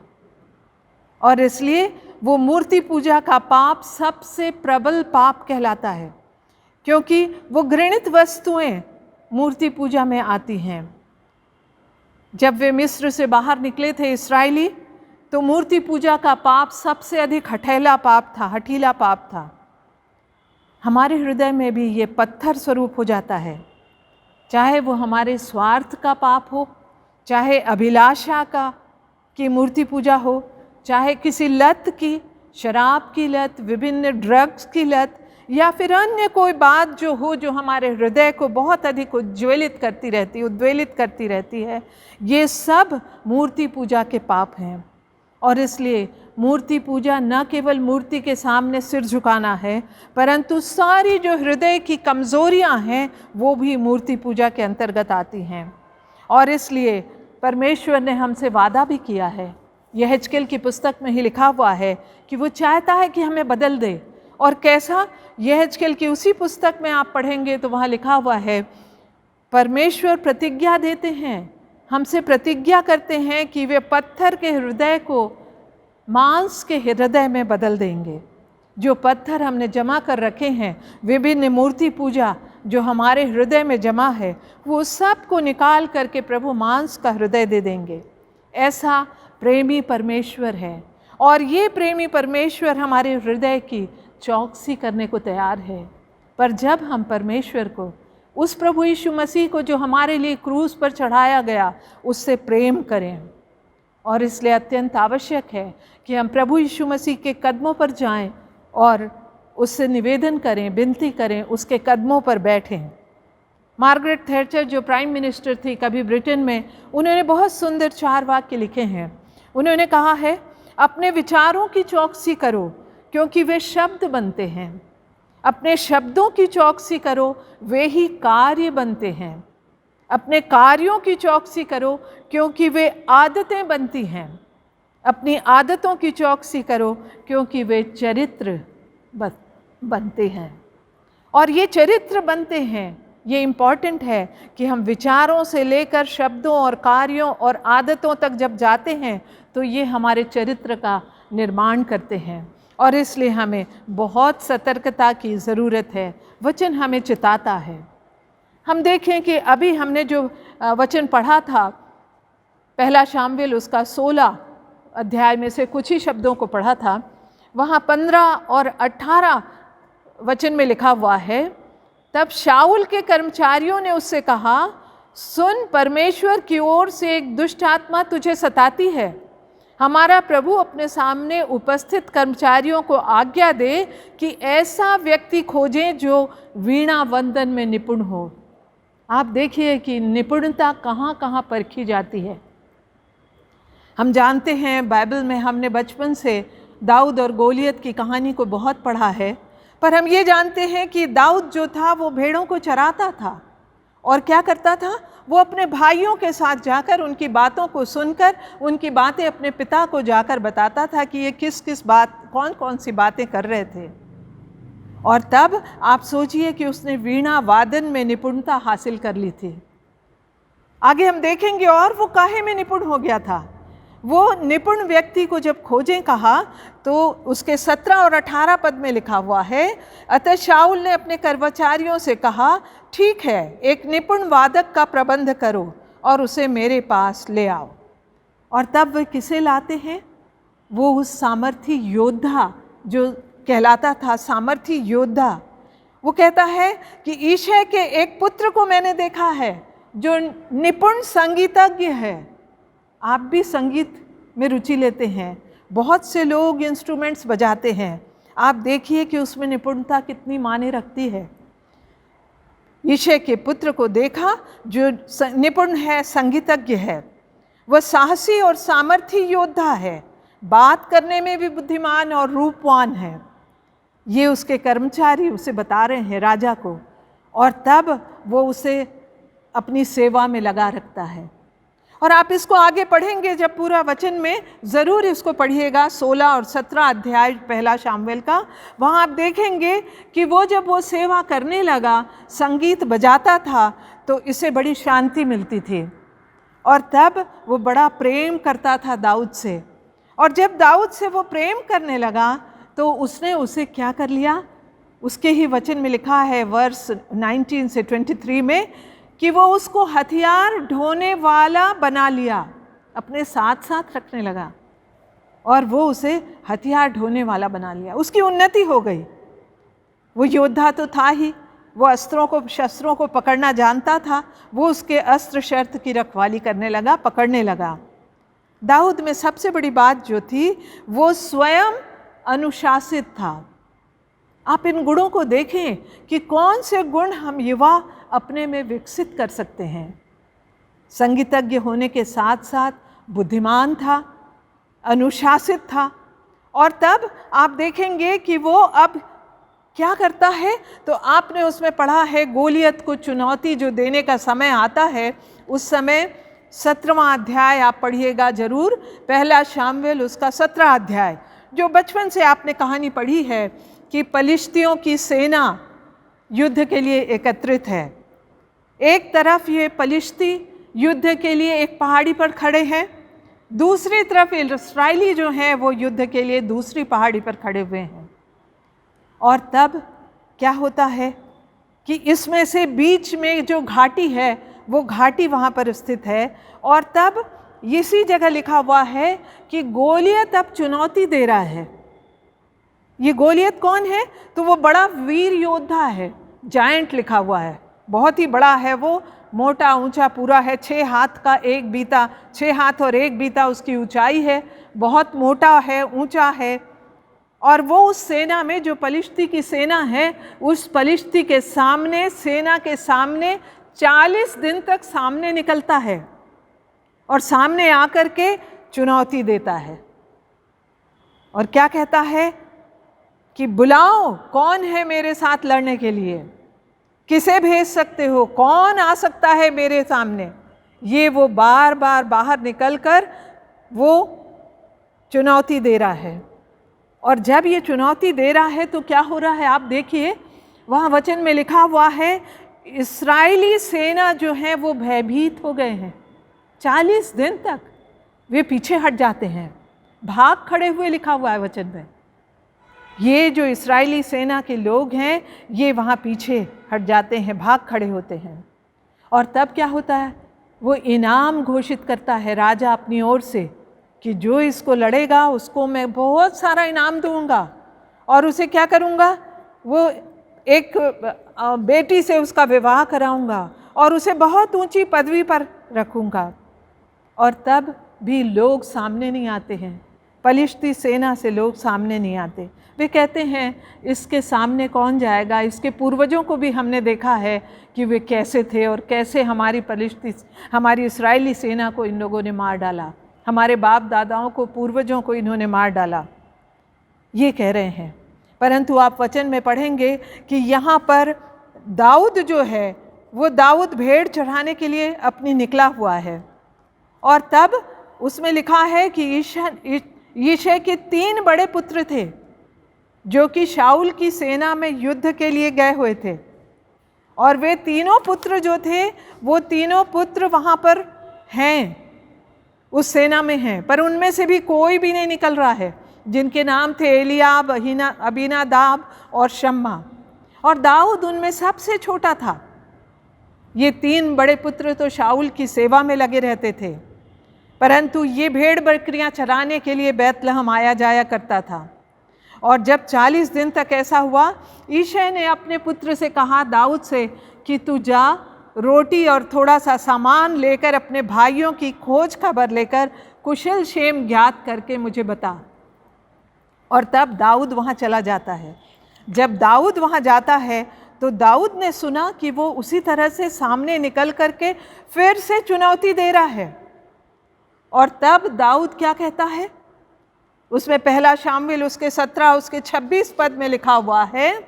और इसलिए वो मूर्ति पूजा का पाप सबसे प्रबल पाप कहलाता है, क्योंकि वो घृणित वस्तुएं मूर्ति पूजा में आती हैं। जब वे मिस्र से बाहर निकले थे इस्राएली, तो मूर्ति पूजा का पाप सबसे अधिक हठीला पाप था। हमारे हृदय में भी ये पत्थर स्वरूप हो जाता है, चाहे वो हमारे स्वार्थ का पाप हो, चाहे अभिलाषा की मूर्ति पूजा हो, चाहे किसी लत की, शराब की लत, विभिन्न ड्रग्स की लत, या फिर अन्य कोई बात जो हो जो हमारे हृदय को बहुत अधिक उद्वेलित करती रहती है। ये सब मूर्ति पूजा के पाप हैं। और इसलिए मूर्ति पूजा न केवल मूर्ति के सामने सिर झुकाना है, परंतु सारी जो हृदय की कमज़ोरियां हैं वो भी मूर्ति पूजा के अंतर्गत आती हैं। और इसलिए परमेश्वर ने हमसे वादा भी किया है, यहेजकेल की पुस्तक में ही लिखा हुआ है कि वो चाहता है कि हमें बदल दे। और कैसा? यहेजकेल की उसी पुस्तक में आप पढ़ेंगे तो वहाँ लिखा हुआ है, परमेश्वर प्रतिज्ञा देते हैं, हमसे प्रतिज्ञा करते हैं कि वे पत्थर के हृदय को मांस के हृदय में बदल देंगे। जो पत्थर हमने जमा कर रखे हैं, विभिन्न मूर्ति पूजा जो हमारे हृदय में जमा है, वो सब को निकाल करके प्रभु मांस का हृदय दे देंगे। ऐसा प्रेमी परमेश्वर है, और ये प्रेमी परमेश्वर हमारे हृदय की चौकसी करने को तैयार है। पर जब हम परमेश्वर को, उस प्रभु यीशु मसीह को जो हमारे लिए क्रूस पर चढ़ाया गया, उससे प्रेम करें, और इसलिए अत्यंत आवश्यक है कि हम प्रभु यीशु मसीह के कदमों पर जाएं और उससे निवेदन करें, विनती करें, उसके कदमों पर बैठें। मार्गरेट थैचर जो प्राइम मिनिस्टर थी कभी ब्रिटेन में, उन्होंने बहुत सुंदर 4 वाक्य लिखे हैं। उन्होंने कहा है, अपने विचारों की चौकसी करो क्योंकि वे शब्द बनते हैं, अपने शब्दों की चौकसी करो, वे ही कार्य बनते हैं, अपने कार्यों की चौकसी करो क्योंकि वे आदतें बनती हैं, अपनी आदतों की चौकसी करो क्योंकि वे चरित्र बनते हैं। और ये चरित्र बनते हैं, ये इम्पॉर्टेंट है कि हम विचारों से लेकर शब्दों और कार्यों और आदतों तक जब जाते हैं तो ये हमारे चरित्र का निर्माण करते हैं। और इसलिए हमें बहुत सतर्कता की ज़रूरत है। वचन हमें चिताता है। हम देखें कि अभी हमने जो वचन पढ़ा था, पहला शामुएल उसका 16 अध्याय में से कुछ ही शब्दों को पढ़ा था, वहाँ 15 और 18 वचन में लिखा हुआ है, तब शाऊल के कर्मचारियों ने उससे कहा, सुन, परमेश्वर की ओर से एक दुष्ट आत्मा तुझे सताती है। हमारा प्रभु अपने सामने उपस्थित कर्मचारियों को आज्ञा दे कि ऐसा व्यक्ति खोजें जो वीणा वंदन में निपुण हो। आप देखिए कि निपुणता कहाँ कहाँ परखी जाती है। हम जानते हैं, बाइबल में हमने बचपन से दाऊद और गोलियत की कहानी को बहुत पढ़ा है, पर हम ये जानते हैं कि दाऊद जो था वो भेड़ों को चराता था, और क्या करता था, वो अपने भाइयों के साथ जाकर उनकी बातों को सुनकर उनकी बातें अपने पिता को जाकर बताता था कि ये किस किस बात, कौन कौन सी बातें कर रहे थे। और तब आप सोचिए कि उसने वीणा वादन में निपुणता हासिल कर ली थी। आगे हम देखेंगे और वो काहे में निपुण हो गया था। वो निपुण व्यक्ति को जब खोजें कहा तो उसके 17 और 18 पद में लिखा हुआ है, अतः शाऊल ने अपने कर्मचारियों से कहा, ठीक है, एक निपुण वादक का प्रबंध करो और उसे मेरे पास ले आओ। और तब वे किसे लाते हैं? वो उस सामर्थी योद्धा जो कहलाता था सामर्थी योद्धा। वो कहता है कि ईशय के एक पुत्र को मैंने देखा है जो निपुण संगीतज्ञ है। आप भी संगीत में रुचि लेते हैं, बहुत से लोग इंस्ट्रूमेंट्स बजाते हैं, आप देखिए कि उसमें निपुणता कितनी मायने रखती है। ईशय के पुत्र को देखा जो निपुण है, संगीतज्ञ है, वह साहसी और सामर्थी योद्धा है, बात करने में भी बुद्धिमान और रूपवान है। ये उसके कर्मचारी उसे बता रहे हैं राजा को, और तब वो उसे अपनी सेवा में लगा रखता है। और आप इसको आगे पढ़ेंगे जब पूरा वचन में, ज़रूर इसको पढ़िएगा, 16 और 17 अध्याय पहला शामुएल का। वहाँ आप देखेंगे कि वो जब वो सेवा करने लगा, संगीत बजाता था, तो इसे बड़ी शांति मिलती थी। और तब वो बड़ा प्रेम करता था दाऊद से। और जब दाऊद से वो प्रेम करने लगा तो उसने उसे क्या कर लिया? उसके ही वचन में लिखा है वर्स 19 से 23 में कि वो उसको हथियार ढोने वाला बना लिया, अपने साथ साथ रखने लगा, और वो उसे हथियार ढोने वाला बना लिया। उसकी उन्नति हो गई। वो योद्धा तो था ही, वो अस्त्रों को, शस्त्रों को पकड़ना जानता था। वो उसके अस्त्र शस्त्र की रखवाली करने लगा, पकड़ने लगा। दाऊद में सबसे बड़ी बात जो थी, वो स्वयं अनुशासित था। आप इन गुणों को देखें कि कौन से गुण हम युवा अपने में विकसित कर सकते हैं। संगीतज्ञ होने के साथ साथ बुद्धिमान था, अनुशासित था। और तब आप देखेंगे कि वो अब क्या करता है, तो आपने उसमें पढ़ा है गोलियत को चुनौती जो देने का समय आता है, उस समय 17वां अध्याय आप पढ़िएगा जरूर, पहला शामुएल उसका 17 अध्याय, जो बचपन से आपने कहानी पढ़ी है कि पलिश्तियों की सेना युद्ध के लिए एकत्रित है। एक तरफ ये पलिश्ती युद्ध के लिए एक पहाड़ी पर खड़े हैं, दूसरी तरफ इस्राएली जो हैं वो युद्ध के लिए दूसरी पहाड़ी पर खड़े हुए हैं। और तब क्या होता है कि इसमें से बीच में जो घाटी है, वो घाटी वहाँ पर स्थित है। और तब इसी जगह लिखा हुआ है कि गोलियत अब चुनौती दे रहा है। ये गोलियत कौन है? तो वो बड़ा वीर योद्धा है, जायंट लिखा हुआ है, बहुत ही बड़ा है वो, मोटा ऊंचा पूरा है, 6 हाथ का एक बीता, 6 हाथ और एक बीता उसकी ऊंचाई है, बहुत मोटा है, ऊंचा है। और वो उस सेना में, जो पलिश्ती की सेना है, उस पलिश्ती के सामने, सेना के सामने 40 दिन तक सामने निकलता है और सामने आकर के चुनौती देता है। और क्या कहता है कि बुलाओ, कौन है मेरे साथ लड़ने के लिए, किसे भेज सकते हो, कौन आ सकता है मेरे सामने। ये वो बार बार बाहर निकलकर वो चुनौती दे रहा है। और जब ये चुनौती दे रहा है तो क्या हो रहा है आप देखिए, वहाँ वचन में लिखा हुआ है इस्राएली सेना जो है वो भयभीत हो गए हैं। 40 दिन तक वे पीछे हट जाते हैं, भाग खड़े हुए लिखा हुआ है वचन में। ये जो इस्राएली सेना के लोग हैं ये वहाँ पीछे हट जाते हैं, भाग खड़े होते हैं। और तब क्या होता है, वो इनाम घोषित करता है राजा अपनी ओर से कि जो इसको लड़ेगा उसको मैं बहुत सारा इनाम दूंगा, और उसे क्या करूंगा, वो एक बेटी से उसका विवाह कराऊंगा और उसे बहुत ऊंची पदवी पर रखूंगा। और तब भी लोग सामने नहीं आते हैं, पलिश्ती सेना से लोग सामने नहीं आते। वे कहते हैं इसके सामने कौन जाएगा। इसके पूर्वजों को भी हमने देखा है कि वे कैसे थे और कैसे हमारी इस्राएली सेना को इन लोगों ने मार डाला, हमारे बाप दादाओं को, पूर्वजों को इन्होंने मार डाला, ये कह रहे हैं। परंतु आप वचन में पढ़ेंगे कि यहाँ पर दाऊद जो है वो दाऊद भेड़ चढ़ाने के लिए अपनी निकला हुआ है। और तब उसमें लिखा है कि यिशै के 3 बड़े पुत्र थे। जो कि शाऊल की सेना में युद्ध के लिए गए हुए थे। और वे तीनों पुत्र जो थे, वो तीनों पुत्र वहाँ पर हैं, उस सेना में हैं, पर उनमें से भी कोई भी नहीं निकल रहा है, जिनके नाम थे एलियाब, अबीनादाब और शम्मा। और दाऊद उनमें सबसे छोटा था। ये तीन बड़े पुत्र तो शाऊल की सेवा में लगे रहते थे, परंतु ये भेड़ बकरियां चराने के लिए बैतलहम आया जाया करता था। और जब 40 दिन तक ऐसा हुआ, ईशै ने अपने पुत्र से कहा दाऊद से कि तू जा, रोटी और थोड़ा सा सामान लेकर अपने भाइयों की खोज खबर लेकर कुशल क्षेम ज्ञात करके मुझे बता। और तब दाऊद वहाँ चला जाता है। जब दाऊद वहाँ जाता है तो दाऊद ने सुना कि वो उसी तरह से सामने निकल करके फिर से चुनौती दे रहा है। और तब दाऊद क्या कहता है, उसमें पहला शामुएल उसके 17 उसके 26 पद में लिखा हुआ है,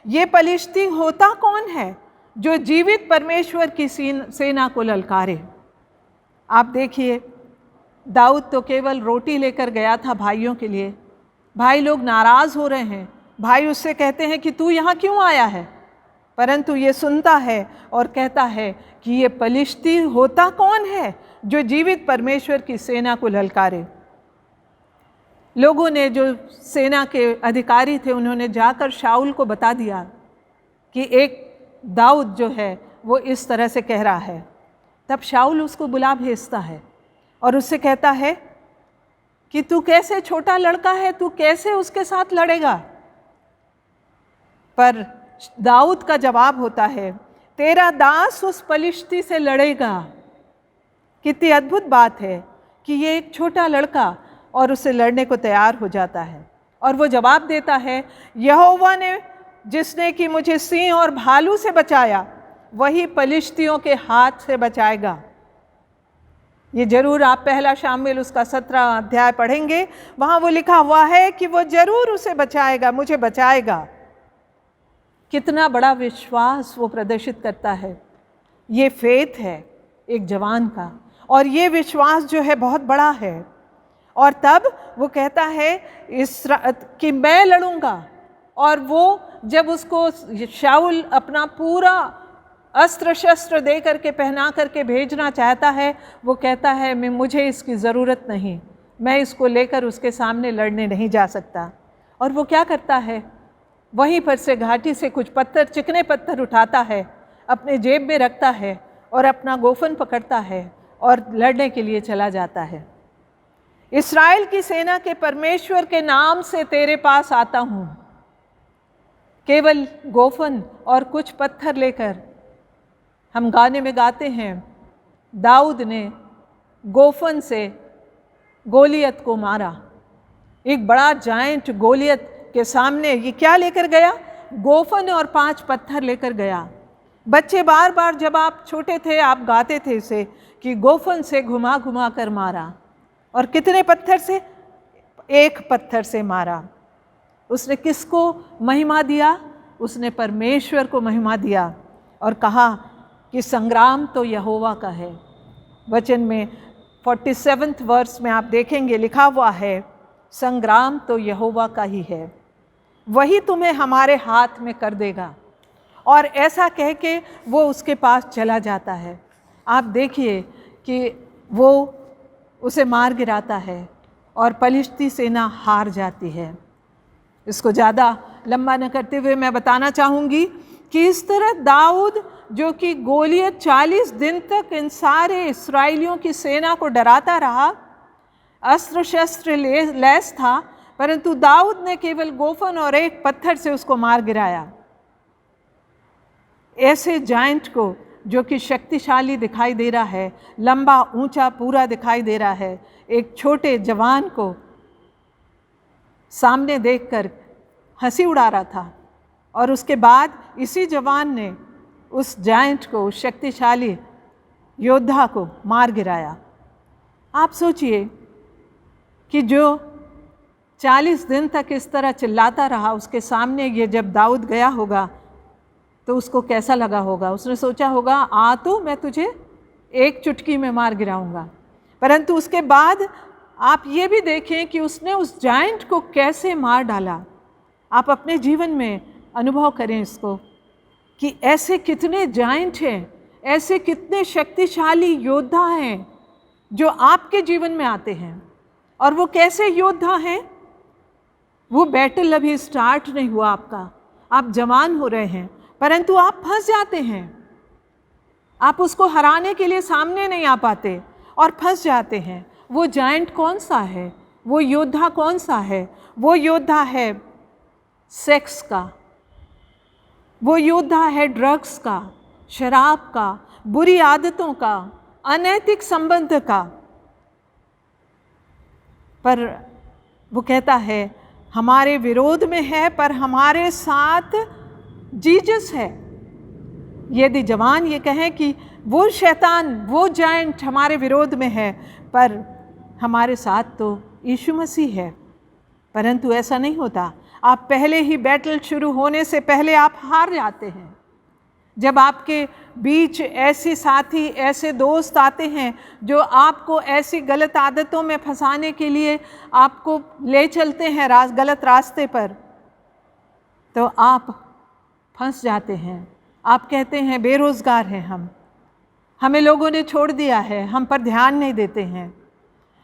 ये पलिश्ती होता कौन है जो जीवित परमेश्वर की सेना को ललकारे। आप देखिए, दाऊद तो केवल रोटी लेकर गया था भाइयों के लिए। भाई लोग नाराज़ हो रहे हैं, भाई उससे कहते हैं कि तू यहाँ क्यों आया है, परंतु ये सुनता है और कहता है कि ये पलिश्ती होता कौन है जो जीवित परमेश्वर की सेना को ललकारे। लोगों ने, जो सेना के अधिकारी थे, उन्होंने जाकर शाऊल को बता दिया कि एक दाऊद जो है वो इस तरह से कह रहा है। तब शाऊल उसको बुला भेजता है और उससे कहता है कि तू कैसे छोटा लड़का है, तू कैसे उसके साथ लड़ेगा। पर दाऊद का जवाब होता है, तेरा दास उस पलिश्ती से लड़ेगा। कितनी अद्भुत बात है कि ये एक छोटा लड़का और उससे लड़ने को तैयार हो जाता है। और वो जवाब देता है, यहोवा ने, जिसने कि मुझे सिंह और भालू से बचाया, वही पलिश्तियों के हाथ से बचाएगा। ये जरूर आप पहला शामुएल उसका 17 अध्याय पढ़ेंगे, वहाँ वो लिखा हुआ है कि वो जरूर उसे बचाएगा, मुझे बचाएगा। कितना बड़ा विश्वास वो प्रदर्शित करता है। ये फेथ है एक जवान का, और ये विश्वास जो है बहुत बड़ा है। और तब वो कहता है कि मैं लड़ूंगा। और वो जब उसको शाऊल अपना पूरा अस्त्र शस्त्र दे करके पहना करके भेजना चाहता है, वो कहता है मुझे इसकी ज़रूरत नहीं, मैं इसको लेकर उसके सामने लड़ने नहीं जा सकता। और वो क्या करता है, वहीं पर से घाटी से कुछ पत्थर, चिकने पत्थर उठाता है, अपने जेब में रखता है और अपना गोफन पकड़ता है और लड़ने के लिए चला जाता है। इस्राएल की सेना के परमेश्वर के नाम से तेरे पास आता हूँ। केवल गोफन और कुछ पत्थर लेकर, हम गाने में गाते हैं, दाऊद ने गोफन से गोलियत को मारा। एक बड़ा जायंट गोलियत के सामने ये क्या लेकर गया, गोफन और 5 पत्थर लेकर गया। बच्चे बार बार, जब आप छोटे थे, आप गाते थे इसे कि गोफन से घुमा घुमा कर मारा। और कितने पत्थर से? 1 पत्थर से मारा। उसने किसको महिमा दिया? उसने परमेश्वर को महिमा दिया और कहा कि संग्राम तो यहोवा का है। वचन में 47वें वर्स में आप देखेंगे लिखा हुआ है, संग्राम तो यहोवा का ही है, वही तुम्हें हमारे हाथ में कर देगा। और ऐसा कह के वो उसके पास चला जाता है। आप देखिए कि वो उसे मार गिराता है और पलिश्ती सेना हार जाती है। इसको ज़्यादा लंबा न करते हुए मैं बताना चाहूँगी कि इस तरह दाऊद, जो कि गोलियत 40 दिन तक इन सारे इस्राएलियों की सेना को डराता रहा, अस्त्र शस्त्र लैस था, परंतु दाऊद ने केवल गोफन और 1 पत्थर से उसको मार गिराया। ऐसे जायंट को, जो कि शक्तिशाली दिखाई दे रहा है, लंबा ऊंचा पूरा दिखाई दे रहा है, एक छोटे जवान को सामने देखकर हंसी उड़ा रहा था। और उसके बाद इसी जवान ने उस जायंट को, उस शक्तिशाली योद्धा को मार गिराया। आप सोचिए कि जो 40 दिन तक इस तरह चिल्लाता रहा, उसके सामने ये जब दाऊद गया होगा तो उसको कैसा लगा होगा। उसने सोचा होगा, आ तो मैं तुझे एक चुटकी में मार गिराऊंगा। परंतु उसके बाद आप ये भी देखें कि उसने उस जायंट को कैसे मार डाला। आप अपने जीवन में अनुभव करें इसको कि ऐसे कितने जायंट हैं, ऐसे कितने शक्तिशाली योद्धा हैं जो आपके जीवन में आते हैं। और वो कैसे योद्धा हैं? वो बैटल अभी स्टार्ट नहीं हुआ आपका, आप जवान हो रहे हैं, परंतु आप फंस जाते हैं। आप उसको हराने के लिए सामने नहीं आ पाते और फंस जाते हैं। वो जायंट कौन सा है? वो योद्धा कौन सा है? वो योद्धा है सेक्स का, वो योद्धा है ड्रग्स का, शराब का, बुरी आदतों का, अनैतिक संबंध का। पर वो कहता है हमारे विरोध में है पर हमारे साथ जीसस है। यदि जवान ये कहें कि वो शैतान, वो जायंट हमारे विरोध में है, पर हमारे साथ तो यीशु मसीह है। परंतु ऐसा नहीं होता। आप पहले ही बैटल शुरू होने से पहले आप हार जाते हैं। जब आपके बीच ऐसे साथी, ऐसे दोस्त आते हैं जो आपको ऐसी गलत आदतों में फंसाने के लिए आपको ले चलते हैं गलत रास्ते पर, तो आप फंस जाते हैं। आप कहते हैं बेरोज़गार हैं हम, हमें लोगों ने छोड़ दिया है, हम पर ध्यान नहीं देते हैं।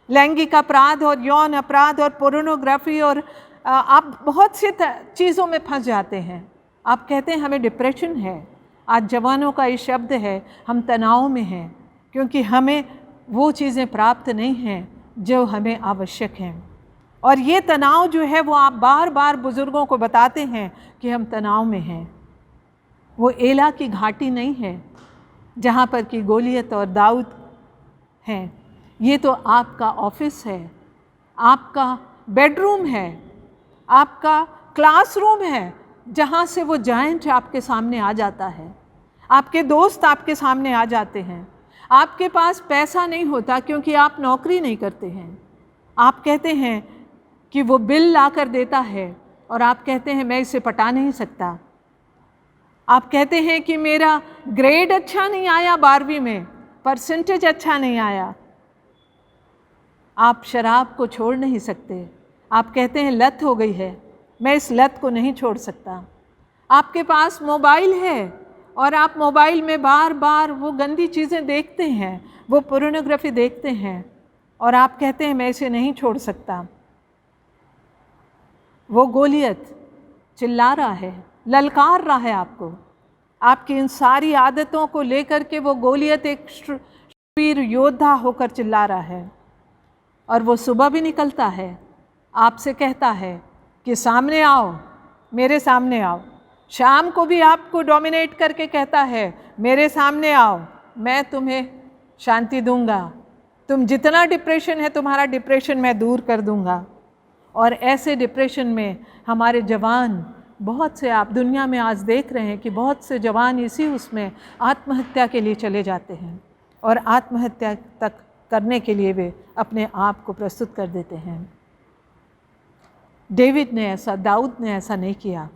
लैंगिक अपराध और यौन अपराध और पोर्नोग्राफी और आप बहुत सी चीज़ों में फंस जाते हैं। आप कहते हैं हमें डिप्रेशन है। आज जवानों का ये शब्द है, हम तनाव में हैं क्योंकि हमें वो चीज़ें प्राप्त नहीं हैं जो हमें आवश्यक हैं। और ये तनाव जो है वो आप बार बार बुज़ुर्गों को बताते हैं कि हम तनाव में हैं। वो एला की घाटी नहीं है जहाँ पर कि गोलियत और दाऊद हैं। ये तो आपका ऑफिस है, आपका बेडरूम है, आपका क्लासरूम है, जहाँ से वो जायंट आपके सामने आ जाता है। आपके दोस्त आपके सामने आ जाते हैं। आपके पास पैसा नहीं होता क्योंकि आप नौकरी नहीं करते हैं। आप कहते हैं कि वो बिल ला कर देता है और आप कहते हैं मैं इसे पटा नहीं सकता। आप कहते हैं कि मेरा ग्रेड अच्छा नहीं आया 12वीं में, परसेंटेज अच्छा नहीं आया। आप शराब को छोड़ नहीं सकते। आप कहते हैं लत हो गई है, मैं इस लत को नहीं छोड़ सकता। आपके पास मोबाइल है और आप मोबाइल में बार बार वो गंदी चीज़ें देखते हैं, वो पोर्नोग्राफी देखते हैं और आप कहते हैं मैं इसे नहीं छोड़ सकता। वो गोलियत चिल्ला रहा है, ललकार रहा है आपको। आपकी इन सारी आदतों को लेकर के वो गोलियत एक वीर योद्धा होकर चिल्ला रहा है। और वो सुबह भी निकलता है, आपसे कहता है कि सामने आओ, मेरे सामने आओ। शाम को भी आपको डोमिनेट करके कहता है मेरे सामने आओ, मैं तुम्हें शांति दूंगा। तुम जितना डिप्रेशन है तुम्हारा डिप्रेशन मैं दूर कर दूंगा। और ऐसे डिप्रेशन में हमारे जवान बहुत से, आप दुनिया में आज देख रहे हैं कि बहुत से जवान इसी उसमें आत्महत्या के लिए चले जाते हैं और आत्महत्या तक करने के लिए वे अपने आप को प्रस्तुत कर देते हैं। डेविड ने ऐसा, दाऊद ने ऐसा नहीं किया,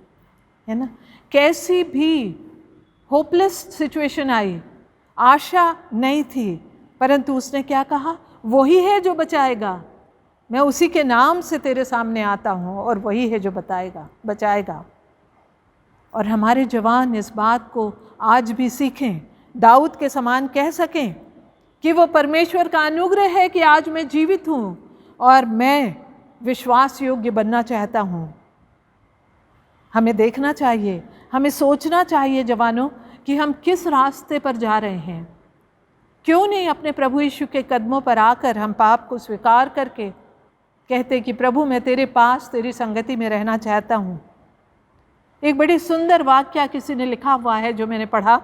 है ना। कैसी भी होपलेस सिचुएशन आई, आशा नहीं थी, परंतु उसने क्या कहा? वही है जो बचाएगा, मैं उसी के नाम से तेरे सामने आता हूँ और वही है जो बचाएगा। और हमारे जवान इस बात को आज भी सीखें, दाऊद के समान कह सकें कि वो परमेश्वर का अनुग्रह है कि आज मैं जीवित हूँ और मैं विश्वास योग्य बनना चाहता हूँ। हमें देखना चाहिए, हमें सोचना चाहिए जवानों कि हम किस रास्ते पर जा रहे हैं। क्यों नहीं अपने प्रभु यीशु के कदमों पर आकर हम पाप को स्वीकार करके कहते कि प्रभु मैं तेरे पास, तेरी संगति में रहना चाहता हूँ। एक बड़ी सुंदर वाक्य किसी ने लिखा हुआ है जो मैंने पढ़ा।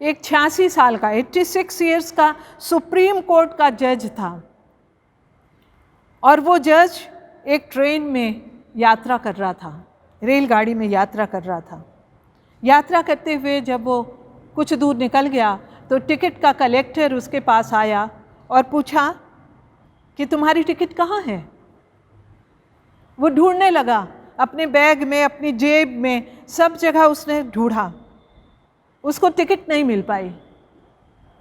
एक 86 साल का, 86 ईयर्स का सुप्रीम कोर्ट का जज था और वो जज एक ट्रेन में यात्रा कर रहा था, रेलगाड़ी में यात्रा कर रहा था। यात्रा करते हुए जब वो कुछ दूर निकल गया तो टिकट का कलेक्टर उसके पास आया और पूछा कि तुम्हारी टिकट कहाँ है। वो ढूंढने लगा, अपने बैग में, अपनी जेब में, सब जगह उसने ढूंढा, उसको टिकट नहीं मिल पाई।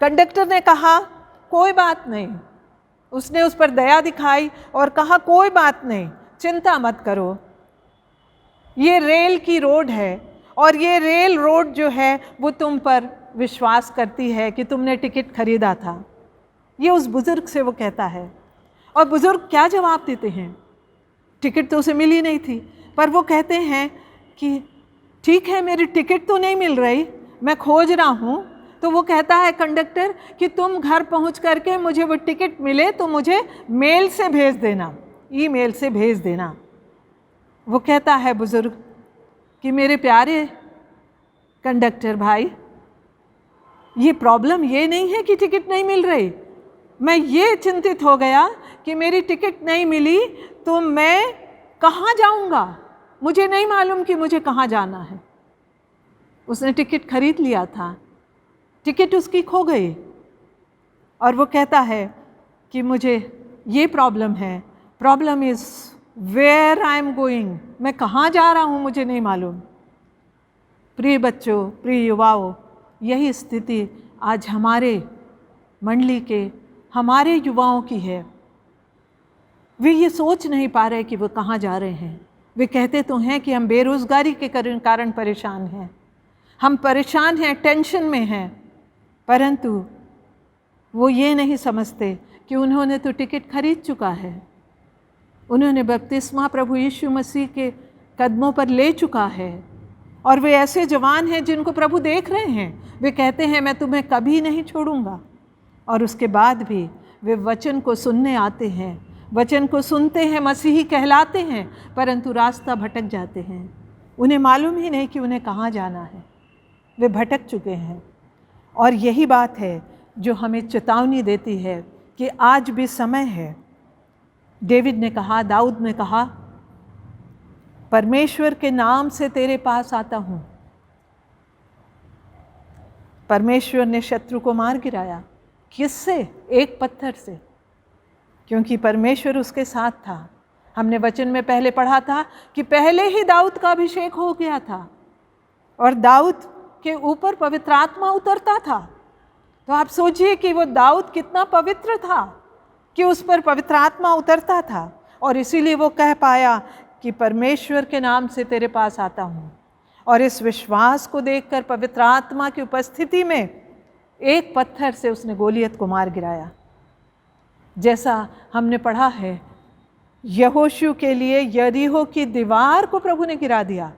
कंडक्टर ने कहा कोई बात नहीं, उसने उस पर दया दिखाई और कहा कोई बात नहीं, चिंता मत करो, ये रेल की रोड है और ये रेल रोड जो है वो तुम पर विश्वास करती है कि तुमने टिकट खरीदा था। ये उस बुज़ुर्ग से वो कहता है। और बुज़ुर्ग क्या जवाब देते हैं? टिकट तो उसे मिली नहीं थी, पर वो कहते हैं कि ठीक है, मेरी टिकट तो नहीं मिल रही, मैं खोज रहा हूँ। तो वो कहता है कंडक्टर कि तुम घर पहुँच करके मुझे वो टिकट मिले तो मुझे मेल से भेज देना, ईमेल से भेज देना। वो कहता है बुज़ुर्ग कि मेरे प्यारे कंडक्टर भाई, ये प्रॉब्लम ये नहीं है कि टिकट नहीं मिल रही। मैं ये चिंतित हो गया कि मेरी टिकट नहीं मिली तो मैं कहाँ जाऊँगा, मुझे नहीं मालूम कि मुझे कहाँ जाना है। उसने टिकट खरीद लिया था, टिकट उसकी खो गई और वो कहता है कि मुझे ये प्रॉब्लम है, problem is where I am going, मैं कहाँ जा रहा हूँ मुझे नहीं मालूम। प्रिय बच्चों, प्रिय युवाओं, यही स्थिति आज हमारे मंडली के, हमारे युवाओं की है। वे ये सोच नहीं पा रहे कि वो कहाँ जा रहे हैं। वे कहते तो हैं कि हम बेरोज़गारी के कारण परेशान हैं, हम परेशान हैं, टेंशन में हैं, परंतु वो ये नहीं समझते कि उन्होंने तो टिकट खरीद चुका है, उन्होंने बपतिस्मा प्रभु यीशु मसीह के कदमों पर ले चुका है। और वे ऐसे जवान हैं जिनको प्रभु देख रहे हैं। वे कहते हैं मैं तुम्हें कभी नहीं छोड़ूंगा। और उसके बाद भी वे वचन को सुनने आते हैं, वचन को सुनते हैं, मसीही कहलाते हैं, परंतु रास्ता भटक जाते हैं। उन्हें मालूम ही नहीं कि उन्हें कहाँ जाना है, वे भटक चुके हैं। और यही बात है जो हमें चेतावनी देती है कि आज भी समय है। डेविड ने कहा, दाऊद ने कहा, परमेश्वर के नाम से तेरे पास आता हूँ। परमेश्वर ने शत्रु को मार गिराया, किससे? एक पत्थर से, क्योंकि परमेश्वर उसके साथ था। हमने वचन में पहले पढ़ा था कि पहले ही दाऊद का अभिषेक हो गया था और दाऊद के ऊपर पवित्र आत्मा उतरता था। तो आप सोचिए कि वो दाऊद कितना पवित्र था कि उस पर पवित्र आत्मा उतरता था, और इसीलिए वो कह पाया कि परमेश्वर के नाम से तेरे पास आता हूँ। और इस विश्वास को देखकर पवित्र आत्मा की उपस्थिति में एक पत्थर से उसने गोलियत को मार गिराया। जैसा हमने पढ़ा है, यहोशू के लिए यरीहो की दीवार को प्रभु ने गिरा दिया,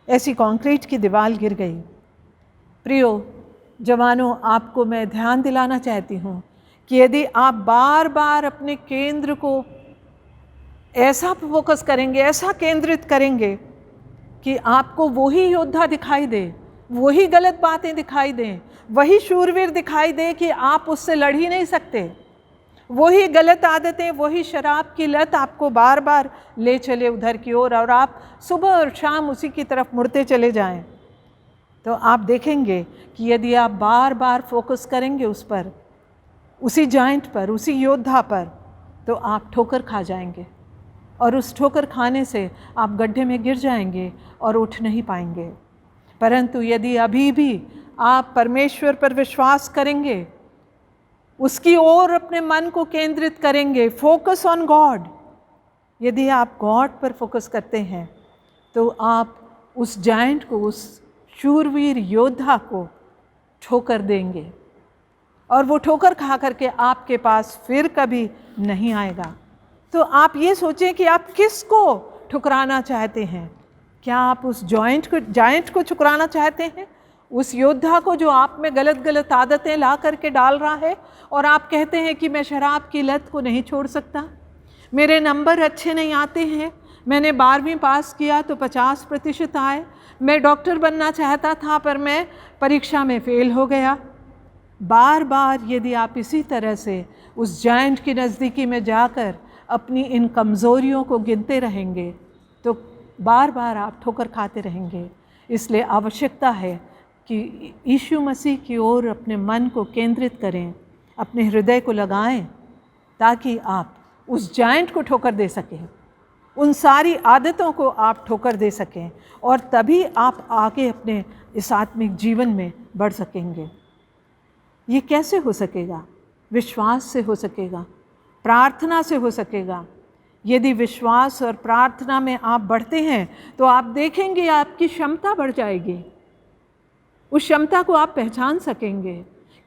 ऐसी कंक्रीट की दीवार गिर गई। प्रियो जवानों, आपको मैं ध्यान दिलाना चाहती हूँ कि यदि आप बार बार अपने केंद्र को ऐसा फोकस करेंगे, ऐसा केंद्रित करेंगे कि आपको वही योद्धा दिखाई दे, वही गलत बातें दिखाई दें, वही शूरवीर दिखाई दे कि आप उससे लड़ ही नहीं सकते, वही गलत आदतें, वही शराब की लत आपको बार बार ले चले उधर की ओर, और आप सुबह और शाम उसी की तरफ मुड़ते चले जाएं, तो आप देखेंगे कि यदि आप बार बार फोकस करेंगे उस पर, उसी जॉइंट पर, उसी योद्धा पर, तो आप ठोकर खा जाएंगे और उस ठोकर खाने से आप गड्ढे में गिर जाएंगे और उठ नहीं पाएंगे। परंतु यदि अभी भी आप परमेश्वर पर विश्वास करेंगे, उसकी ओर अपने मन को केंद्रित करेंगे, फोकस ऑन गॉड, यदि आप गॉड पर फोकस करते हैं तो आप उस जायंट को, उस शूरवीर योद्धा को ठोकर देंगे और वो ठोकर खा करके आपके पास फिर कभी नहीं आएगा। तो आप ये सोचें कि आप किसको ठुकराना चाहते हैं। क्या आप उस जायंट को ठुकराना चाहते हैं, उस योद्धा को जो आप में गलत गलत आदतें ला करके डाल रहा है, और आप कहते हैं कि मैं शराब की लत को नहीं छोड़ सकता, मेरे नंबर अच्छे नहीं आते हैं, मैंने 12वीं पास किया तो 50% आए, मैं डॉक्टर बनना चाहता था पर मैं परीक्षा में फ़ेल हो गया। बार बार यदि आप इसी तरह से उस जायंट की नज़दीकी में जाकर अपनी इन कमज़ोरियों को गिनते रहेंगे तो बार बार आप ठोकर खाते रहेंगे। इसलिए आवश्यकता है कि यीशु मसीह की ओर अपने मन को केंद्रित करें, अपने हृदय को लगाएं, ताकि आप उस जायंट को ठोकर दे सकें, उन सारी आदतों को आप ठोकर दे सकें, और तभी आप आगे अपने इस आत्मिक जीवन में बढ़ सकेंगे। ये कैसे हो सकेगा? विश्वास से हो सकेगा, प्रार्थना से हो सकेगा, यदि विश्वास और प्रार्थना में आप बढ़ते हैं तो आप देखेंगे आपकी क्षमता बढ़ जाएगी। उस क्षमता को आप पहचान सकेंगे।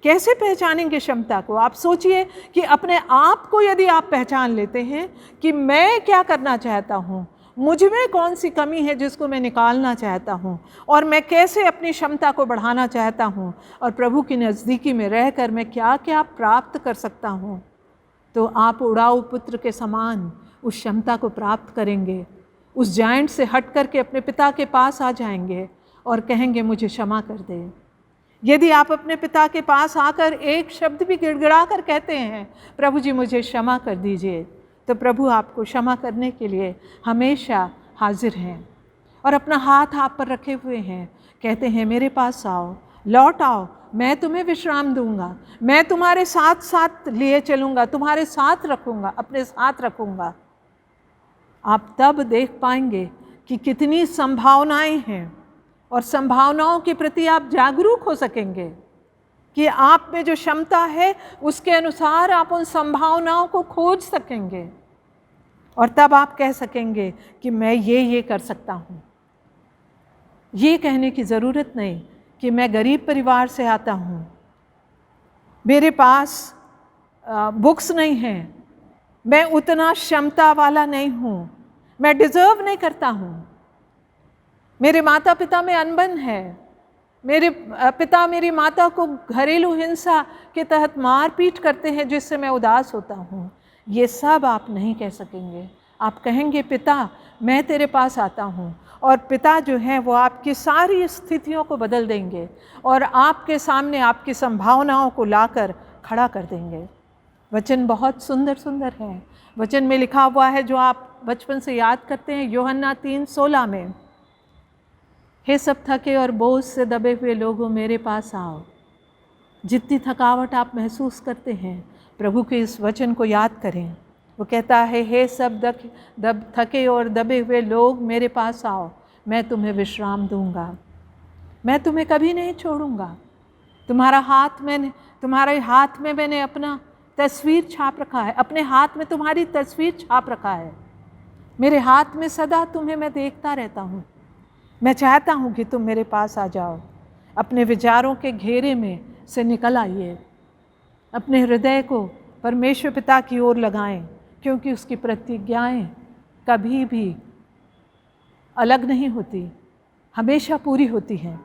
कैसे पहचानेंगे क्षमता को? आप सोचिए कि अपने आप को यदि आप पहचान लेते हैं कि मैं क्या करना चाहता हूँ, मुझ में कौन सी कमी है जिसको मैं निकालना चाहता हूँ, और मैं कैसे अपनी क्षमता को बढ़ाना चाहता हूँ, और प्रभु की नज़दीकी में रहकर मैं क्या क्या प्राप्त कर सकता हूँ, तो आप उड़ाऊ पुत्र के समान उस क्षमता को प्राप्त करेंगे। उस जायंट से हट करके अपने पिता के पास आ जाएंगे और कहेंगे मुझे क्षमा कर दे। यदि आप अपने पिता के पास आकर एक शब्द भी गिड़गिड़ा कर कहते हैं प्रभु जी मुझे क्षमा कर दीजिए, तो प्रभु आपको क्षमा करने के लिए हमेशा हाजिर हैं और अपना हाथ आप पर रखे हुए हैं। कहते हैं मेरे पास आओ, लौट आओ, मैं तुम्हें विश्राम दूंगा, मैं तुम्हारे साथ साथ लिए चलूँगा, तुम्हारे साथ रखूँगा, अपने साथ रखूँगा। आप तब देख पाएंगे कि कितनी संभावनाएं हैं और संभावनाओं के प्रति आप जागरूक हो सकेंगे कि आप में जो क्षमता है उसके अनुसार आप उन संभावनाओं को खोज सकेंगे, और तब आप कह सकेंगे कि मैं ये कर सकता हूँ। ये कहने की ज़रूरत नहीं कि मैं गरीब परिवार से आता हूँ, मेरे पास बुक्स नहीं हैं, मैं उतना क्षमता वाला नहीं हूँ, मैं डिज़र्व नहीं करता हूँ, मेरे माता पिता में अनबन है, मेरे पिता मेरी माता को घरेलू हिंसा के तहत मारपीट करते हैं जिससे मैं उदास होता हूँ। ये सब आप नहीं कह सकेंगे। आप कहेंगे पिता मैं तेरे पास आता हूँ, और पिता जो है वो आपकी सारी स्थितियों को बदल देंगे और आपके सामने आपकी संभावनाओं को लाकर खड़ा कर देंगे। वचन बहुत सुंदर सुंदर है। वचन में लिखा हुआ है जो आप बचपन से याद करते हैं, यूहन्ना 3:16 में, हे सब थके और बोझ से दबे हुए लोगों मेरे पास आओ। जितनी थकावट आप महसूस करते हैं प्रभु के इस वचन को याद करें। वो कहता है हे सब थके और दबे हुए लोग मेरे पास आओ, मैं तुम्हें विश्राम दूंगा, मैं तुम्हें कभी नहीं छोड़ूंगा। तुम्हारे हाथ में मैंने अपना तस्वीर छाप रखा है, अपने हाथ में तुम्हारी तस्वीर छाप रखा है। मेरे हाथ में सदा तुम्हें मैं देखता रहता हूँ। मैं चाहता हूँ कि तुम मेरे पास आ जाओ, अपने विचारों के घेरे में से निकल आइए, अपने हृदय को परमेश्वर पिता की ओर लगाएं, क्योंकि उसकी प्रतिज्ञाएं कभी भी अलग नहीं होती, हमेशा पूरी होती हैं।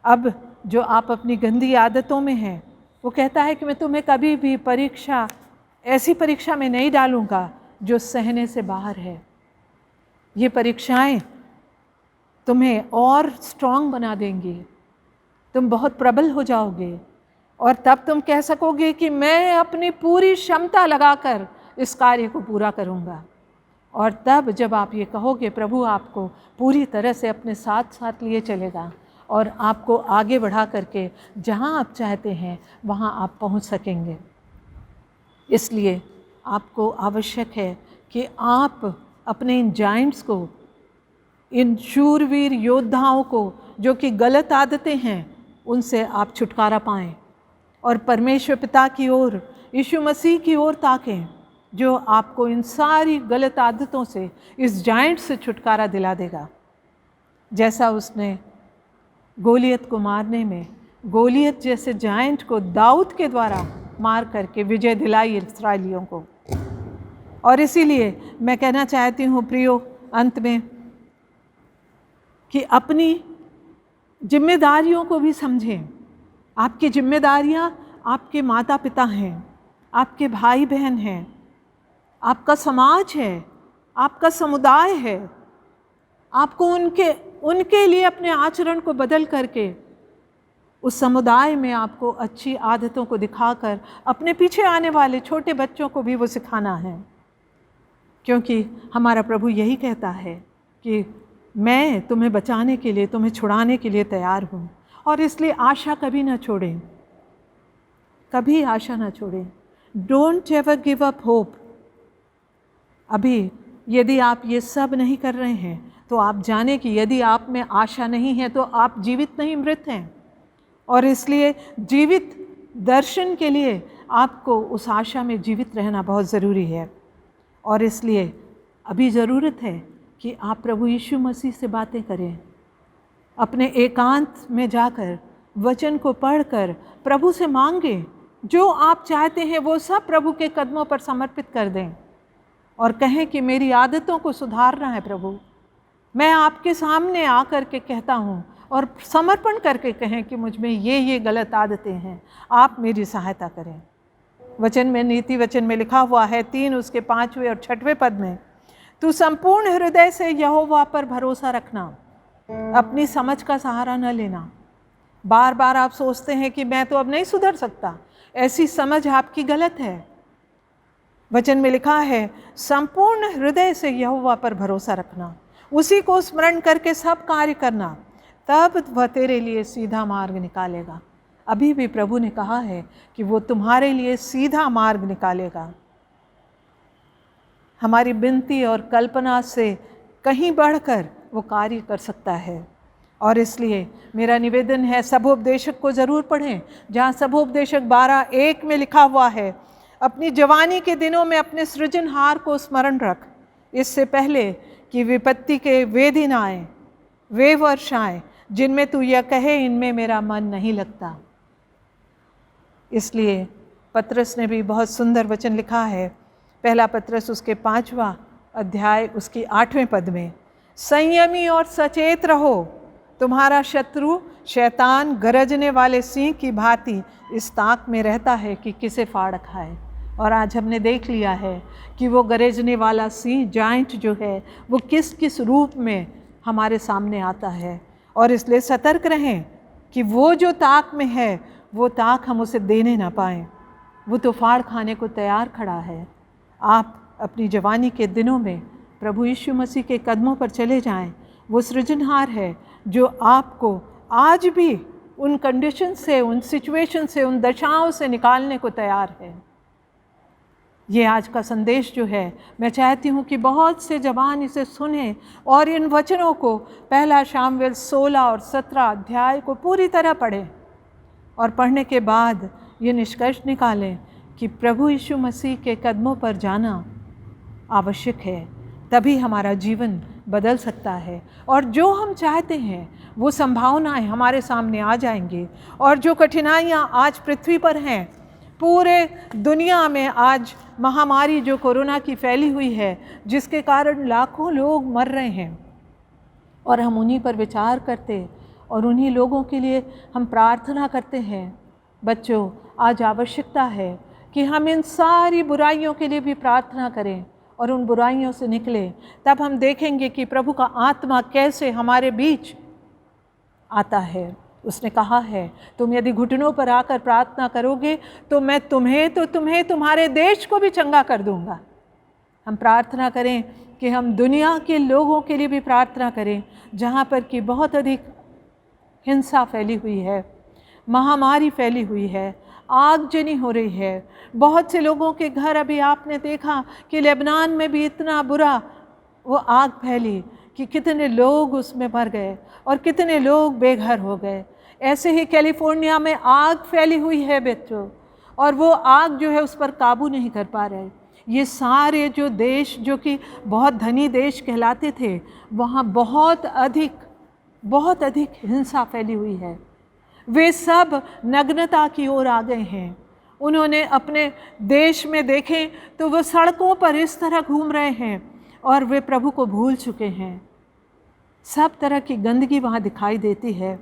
अब जो आप अपनी गंदी आदतों में हैं, वो कहता है कि मैं तुम्हें कभी भी ऐसी परीक्षा में नहीं डालूँगा जो सहने से बाहर है। ये परीक्षाएं तुम्हें और स्ट्रांग बना देंगी, तुम बहुत प्रबल हो जाओगे, और तब तुम कह सकोगे कि मैं अपनी पूरी क्षमता लगाकर इस कार्य को पूरा करूँगा। और तब जब आप ये कहोगे प्रभु आपको पूरी तरह से अपने साथ साथ लिए चलेगा और आपको आगे बढ़ा करके जहाँ आप चाहते हैं वहाँ आप पहुँच सकेंगे। इसलिए आपको आवश्यक है कि आप अपने इन जाइंट्स को, इन शूरवीर योद्धाओं को जो कि गलत आदतें हैं, उनसे आप छुटकारा पाएं और परमेश्वर पिता की ओर, यीशु मसीह की ओर ताकें, जो आपको इन सारी गलत आदतों से, इस जाइंट से छुटकारा दिला देगा। जैसा उसने गोलियत को मारने में गोलियत जैसे जाइंट को दाऊद के द्वारा मार करके विजय दिलाई इस्राएलियों को। और इसीलिए मैं कहना चाहती हूँ प्रियो, अंत में, कि अपनी जिम्मेदारियों को भी समझें। आपकी जिम्मेदारियाँ आपके माता पिता हैं, आपके भाई बहन हैं, आपका समाज है, आपका समुदाय है। आपको उनके लिए अपने आचरण को बदल करके उस समुदाय में आपको अच्छी आदतों को दिखाकर अपने पीछे आने वाले छोटे बच्चों को भी वो सिखाना है, क्योंकि हमारा प्रभु यही कहता है कि मैं तुम्हें बचाने के लिए, तुम्हें छुड़ाने के लिए तैयार हूँ। और इसलिए आशा कभी ना छोड़ें, कभी आशा ना छोड़ें। Don't ever give up hope. अभी यदि आप ये सब नहीं कर रहे हैं तो आप जाने कि यदि आप में आशा नहीं है तो आप जीवित नहीं, मृत हैं। और इसलिए जीवित दर्शन के लिए आपको उस आशा में जीवित रहना बहुत ज़रूरी है। और इसलिए अभी ज़रूरत है कि आप प्रभु यीशु मसीह से बातें करें, अपने एकांत में जाकर वचन को पढ़कर प्रभु से मांगें, जो आप चाहते हैं वो सब प्रभु के कदमों पर समर्पित कर दें और कहें कि मेरी आदतों को सुधारना है प्रभु। मैं आपके सामने आकर के कहता हूँ और समर्पण करके कहें कि मुझ में ये गलत आदतें हैं, आप मेरी सहायता करें। वचन में, नीति वचन में लिखा हुआ है 3 उसके 5वें और 6वें पद में, तू संपूर्ण हृदय से यहोवा पर भरोसा रखना, अपनी समझ का सहारा न लेना। बार बार आप सोचते हैं कि मैं तो अब नहीं सुधर सकता, ऐसी समझ आपकी गलत है। वचन में लिखा है संपूर्ण हृदय से यहोवा पर भरोसा रखना, उसी को स्मरण करके सब कार्य करना, तब वह तेरे लिए सीधा मार्ग निकालेगा। अभी भी प्रभु ने कहा है कि वो तुम्हारे लिए सीधा मार्ग निकालेगा। हमारी विनती और कल्पना से कहीं बढ़कर वो कार्य कर सकता है। और इसलिए मेरा निवेदन है, सबोपदेशक को ज़रूर पढ़ें, जहाँ सबोपदेशक 12:1 में लिखा हुआ है, अपनी जवानी के दिनों में अपने सृजनहार को स्मरण रख, इससे पहले कि विपत्ति के वे दिन आए, वे वर्ष आए जिनमें तू यह कहे इनमें मेरा मन नहीं लगता। इसलिए पतरस ने भी बहुत सुंदर वचन लिखा है, पहला पतरस उसके 5वां अध्याय उसकी 8वें पद में, संयमी और सचेत रहो, तुम्हारा शत्रु शैतान गरजने वाले सिंह की भांति इस ताक में रहता है कि किसे फाड़ खाए। और आज हमने देख लिया है कि वो गरजने वाला सिंह, जाइंट जो है, वो किस किस रूप में हमारे सामने आता है। और इसलिए सतर्क रहें कि वो जो ताक में है वो ताक हम उसे देने ना पाएं, वो तो फाड़ खाने को तैयार खड़ा है। आप अपनी जवानी के दिनों में प्रभु यीशु मसीह के कदमों पर चले जाएं। वो सृजनहार है जो आपको आज भी उन कंडीशन से, उन सिचुएशन से, उन दशाओं से निकालने को तैयार है। ये आज का संदेश जो है, मैं चाहती हूँ कि बहुत से जवान इसे सुने और इन वचनों को पहला शामुएल 16 और 17 अध्याय को पूरी तरह पढ़ें और पढ़ने के बाद ये निष्कर्ष निकालें कि प्रभु यीशु मसीह के कदमों पर जाना आवश्यक है, तभी हमारा जीवन बदल सकता है और जो हम चाहते हैं वो संभावनाएं हमारे सामने आ जाएंगी। और जो कठिनाइयाँ आज पृथ्वी पर हैं, पूरे दुनिया में आज महामारी जो कोरोना की फैली हुई है, जिसके कारण लाखों लोग मर रहे हैं, और हम उन्हीं पर विचार करते और उन्हीं लोगों के लिए हम प्रार्थना करते हैं। बच्चों, आज आवश्यकता है कि हम इन सारी बुराइयों के लिए भी प्रार्थना करें और उन बुराइयों से निकलें। तब हम देखेंगे कि प्रभु का आत्मा कैसे हमारे बीच आता है। उसने कहा है, तुम यदि घुटनों पर आकर प्रार्थना करोगे तो मैं तुम्हें तुम्हारे देश को भी चंगा कर दूंगा। हम प्रार्थना करें कि हम दुनिया के लोगों के लिए भी प्रार्थना करें, जहाँ पर कि बहुत अधिक हिंसा फैली हुई है, महामारी फैली हुई है, आगजनी हो रही है। बहुत से लोगों के घर, अभी आपने देखा कि लेबनान में भी इतना बुरा वो आग फैली कि कितने लोग उसमें मर गए और कितने लोग बेघर हो गए। ऐसे ही कैलिफोर्निया में आग फैली हुई है बच्चों, और वो आग जो है उस पर काबू नहीं कर पा रहे। ये सारे जो देश जो कि बहुत धनी देश कहलाते थे, वहाँ बहुत अधिक हिंसा फैली हुई है। वे सब नग्नता की ओर आ गए हैं। उन्होंने अपने देश में देखें तो वो सड़कों पर इस तरह घूम रहे हैं और वे प्रभु को भूल चुके हैं। सब तरह की गंदगी वहाँ दिखाई देती है।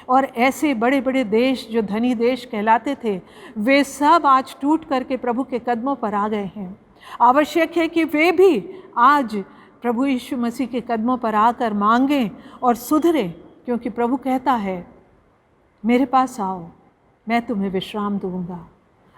और ऐसे बड़े बड़े देश जो धनी देश कहलाते थे, वे सब आज टूट करके प्रभु के कदमों पर आ गए हैं। आवश्यक है कि वे भी आज प्रभु यीशु मसीह के कदमों पर आकर मांगें और सुधरें, क्योंकि प्रभु कहता है, मेरे पास आओ, मैं तुम्हें विश्राम दूंगा।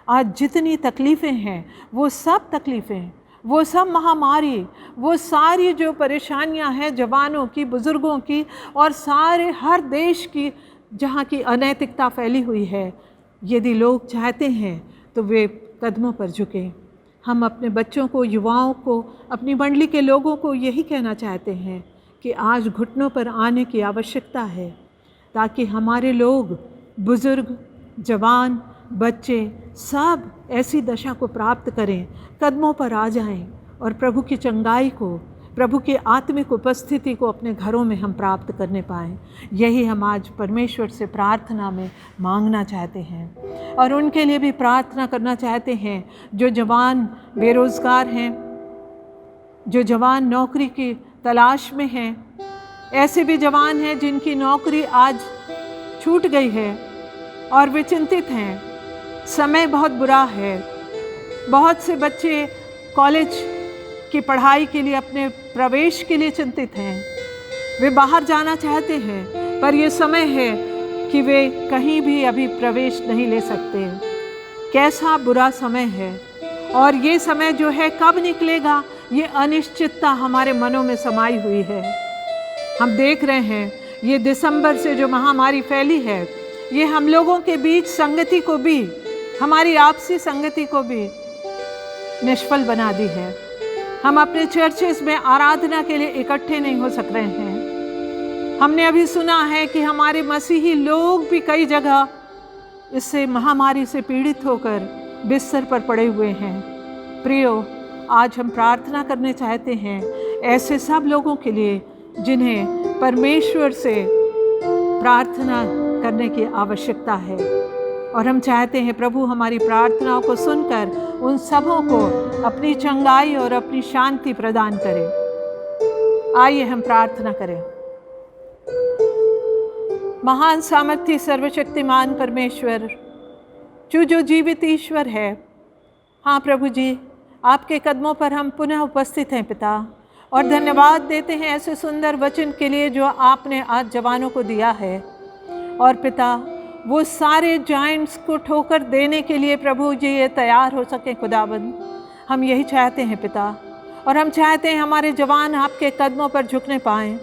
आज जितनी तकलीफ़ें हैं, वो सब तकलीफ़ें, वो सब महामारी, वो सारी जो परेशानियां हैं जवानों की, बुज़ुर्गों की और सारे हर देश की, जहाँ की अनैतिकता फैली हुई है, यदि लोग चाहते हैं तो वे कदमों पर झुकें। हम अपने बच्चों को, युवाओं को, अपनी मंडली के लोगों को यही कहना चाहते हैं कि आज घुटनों पर आने की आवश्यकता है, ताकि हमारे लोग, बुज़ुर्ग, जवान, बच्चे सब ऐसी दशा को प्राप्त करें, कदमों पर आ जाएं और प्रभु की चंगाई को, प्रभु की आत्मिक उपस्थिति को अपने घरों में हम प्राप्त करने पाएँ। यही हम आज परमेश्वर से प्रार्थना में मांगना चाहते हैं और उनके लिए भी प्रार्थना करना चाहते हैं जो जवान बेरोज़गार हैं, जो जवान नौकरी की तलाश में हैं। ऐसे भी जवान हैं जिनकी नौकरी आज छूट गई है और वे चिंतित हैं। समय बहुत बुरा है। बहुत से बच्चे कॉलेज की पढ़ाई के लिए, अपने प्रवेश के लिए चिंतित हैं। वे बाहर जाना चाहते हैं पर ये समय है कि वे कहीं भी अभी प्रवेश नहीं ले सकते। कैसा बुरा समय है। और ये समय जो है कब निकलेगा, ये अनिश्चितता हमारे मनों में समाई हुई है। हम देख रहे हैं ये दिसंबर से जो महामारी फैली है, ये हम लोगों के बीच संगति को भी, हमारी आपसी संगति को भी निष्फल बना दी है। हम अपने चर्चेस में आराधना के लिए इकट्ठे नहीं हो सक रहे हैं। हमने अभी सुना है कि हमारे मसीही लोग भी कई जगह इससे महामारी से पीड़ित होकर बिस्तर पर पड़े हुए हैं। प्रियो, आज हम प्रार्थना करने चाहते हैं ऐसे सब लोगों के लिए जिन्हें परमेश्वर से प्रार्थना करने की आवश्यकता है। और हम चाहते हैं प्रभु हमारी प्रार्थनाओं को सुनकर उन सबों को अपनी चंगाई और अपनी शांति प्रदान करे। आइए हम प्रार्थना करें। महान सामर्थ्य सर्वशक्तिमान परमेश्वर, जो जीवित ईश्वर है, हाँ प्रभु जी, आपके कदमों पर हम पुनः उपस्थित हैं पिता, और धन्यवाद देते हैं ऐसे सुंदर वचन के लिए जो आपने आज जवानों को दिया है। और पिता, वो सारे जाइंट्स को ठोकर देने के लिए प्रभु जी ये तैयार हो सके खुदाबंद, हम यही चाहते हैं पिता। और हम चाहते हैं हमारे जवान आपके कदमों पर झुकने पाएँ।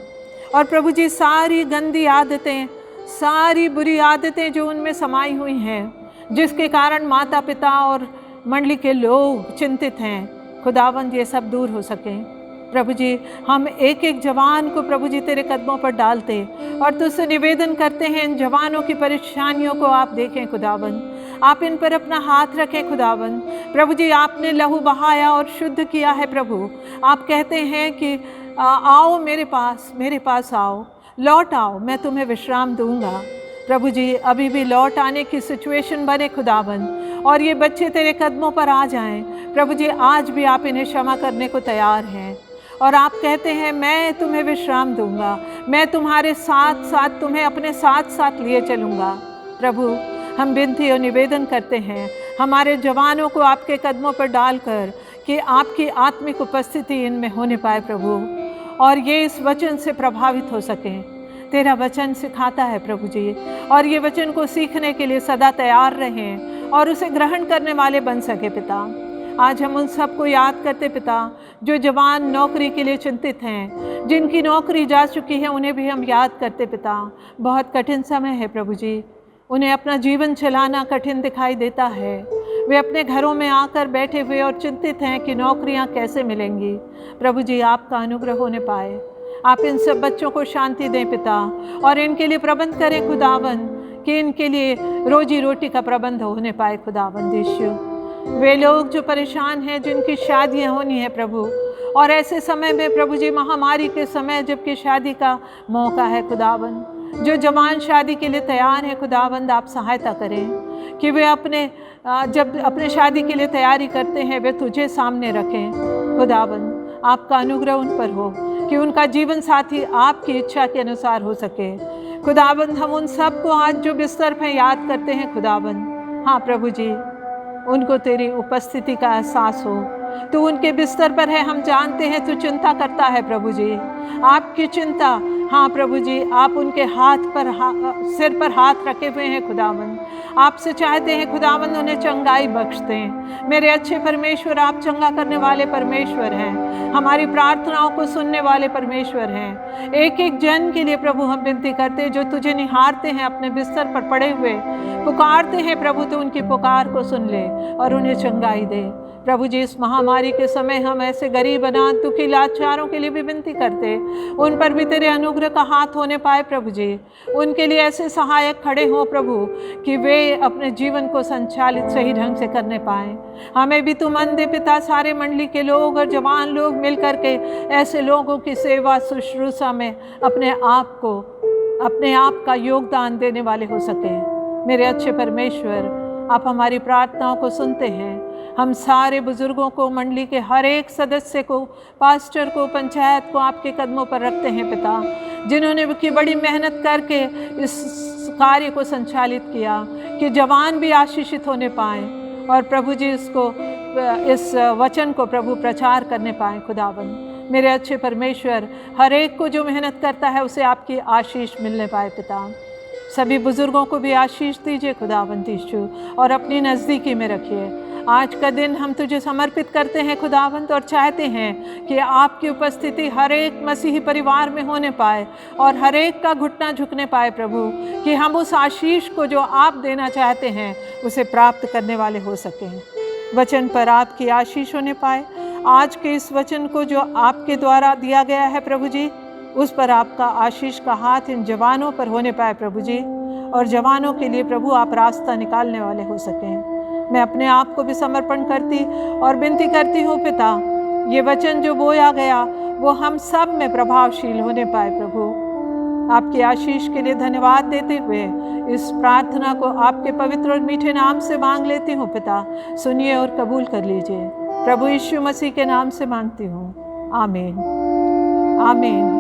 और प्रभु जी सारी गंदी आदतें, सारी बुरी आदतें जो उनमें समाई हुई हैं, जिसके कारण माता पिता और मंडली के लोग चिंतित हैं, खुदावंद ये सब दूर हो सकें। प्रभु जी, हम एक एक जवान को प्रभु जी तेरे कदमों पर डालते और तुझसे निवेदन करते हैं इन जवानों की परेशानियों को आप देखें खुदावंद, आप इन पर अपना हाथ रखें खुदावंद। प्रभु जी, आपने लहू बहाया और शुद्ध किया है प्रभु। आप कहते हैं कि आओ मेरे पास आओ, लौट आओ, मैं तुम्हें विश्राम दूंगा। प्रभु जी, अभी भी लौट आने की सिचुएशन बने खुदावंद, और ये बच्चे तेरे कदमों पर आ जाएं। प्रभु जी, आज भी आप इन्हें क्षमा करने को तैयार हैं और आप कहते हैं मैं तुम्हें विश्राम दूंगा, मैं तुम्हारे साथ साथ तुम्हें अपने साथ साथ लिए चलूँगा। प्रभु, हम विनती और निवेदन करते हैं हमारे जवानों को आपके कदमों पर डालकर कि आपकी आत्मिक उपस्थिति इनमें होने पाए प्रभु, और ये इस वचन से प्रभावित हो सकें। तेरा वचन सिखाता है प्रभु जी, और ये वचन को सीखने के लिए सदा तैयार रहें और उसे ग्रहण करने वाले बन सके पिता। आज हम उन सबको याद करते पिता जो जवान नौकरी के लिए चिंतित हैं, जिनकी नौकरी जा चुकी है, उन्हें भी हम याद करते पिता। बहुत कठिन समय है प्रभु जी, उन्हें अपना जीवन चलाना कठिन दिखाई देता है। वे अपने घरों में आकर बैठे हुए और चिंतित हैं कि नौकरियां कैसे मिलेंगी। प्रभु जी, आपका अनुग्रह होने पाए। आप इन सब बच्चों को शांति दें पिता, और इनके लिए प्रबंध करें खुदावंद कि इनके लिए रोजी रोटी का प्रबंध होने पाए खुदावंद यीशु। वे लोग जो परेशान हैं, जिनकी शादियां होनी है प्रभु, और ऐसे समय में प्रभु जी, महामारी के समय जबकि शादी का मौका है खुदावंद, जो जवान शादी के लिए तैयार हैं खुदावंद, आप सहायता करें कि वे जब अपने शादी के लिए तैयारी करते हैं वे तुझे सामने रखें खुदावंद। आपका अनुग्रह उन पर हो कि उनका जीवन साथी आपकी इच्छा के अनुसार हो सके खुदावंद। हम उन सब को आज जो बिस्तर पर याद करते हैं खुदावंद, हाँ प्रभु जी, उनको तेरी उपस्थिति का एहसास हो। तू उनके बिस्तर पर है, हम जानते हैं तू चिंता करता है प्रभु जी, आपकी चिंता, हाँ प्रभु जी, आप उनके सिर पर हाथ रखे हुए हैं खुदावंद। आपसे चाहते हैं खुदावंद उन्हें चंगाई बख्श दें। मेरे अच्छे परमेश्वर, आप चंगा करने वाले परमेश्वर हैं, हमारी प्रार्थनाओं को सुनने वाले परमेश्वर हैं। एक एक जन के लिए प्रभु हम विनती करते हैं जो तुझे निहारते हैं, अपने बिस्तर पर पड़े हुए पुकारते हैं प्रभु, तो उनकी पुकार को सुन ले और उन्हें चंगाई दे प्रभु जी इस महामारी के समय हम ऐसे गरीब अनाथ दुखी लाचारों के लिए भी विनती करते, उन पर भी तेरे अनुग्रह का हाथ होने पाए प्रभु जी। उनके लिए ऐसे सहायक खड़े हों प्रभु कि वे अपने जीवन को संचालित सही ढंग से करने पाएँ। हमें भी तू मन दे पिता, सारे मंडली के लोग और जवान लोग मिल करके ऐसे लोगों की सेवा शुश्रूषा में अपने आप का योगदान देने वाले हो सके। मेरे अच्छे परमेश्वर, आप हमारी प्रार्थनाओं को सुनते हैं। हम सारे बुजुर्गों को, मंडली के हर एक सदस्य को, पास्टर को, पंचायत को आपके कदमों पर रखते हैं पिता, जिन्होंने की बड़ी मेहनत करके इस कार्य को संचालित किया कि जवान भी आशीषित होने पाएँ और प्रभु जी इस वचन को प्रभु प्रचार करने पाएँ। खुदावंद मेरे अच्छे परमेश्वर, हर एक को जो मेहनत करता है उसे आपकी आशीष मिलने पाए पिता। सभी बुजुर्गों को भी आशीष दीजिए खुदावंद यीशु, और अपनी नज़दीकी में रखिए। आज का दिन हम तुझे समर्पित करते हैं खुदावंद, और चाहते हैं कि आपकी उपस्थिति हर एक मसीही परिवार में होने पाए और हर एक का घुटना झुकने पाए प्रभु, कि हम उस आशीष को जो आप देना चाहते हैं उसे प्राप्त करने वाले हो सकें। वचन पर आपकी आशीष होने पाए। आज के इस वचन को जो आपके द्वारा दिया गया है प्रभु जी, उस पर आपका आशीष का हाथ इन जवानों पर होने पाए प्रभु जी, और जवानों के लिए प्रभु आप रास्ता निकालने वाले हो सकें। मैं अपने आप को भी समर्पण करती और विनती करती हूँ पिता, ये वचन जो बोया गया वो हम सब में प्रभावशील होने पाए प्रभु। आपकी आशीष के लिए धन्यवाद देते हुए इस प्रार्थना को आपके पवित्र और मीठे नाम से मांग लेती हूँ पिता, सुनिए और कबूल कर लीजिए। प्रभु यीशु मसीह के नाम से मांगती हूँ, आमीन आमीन।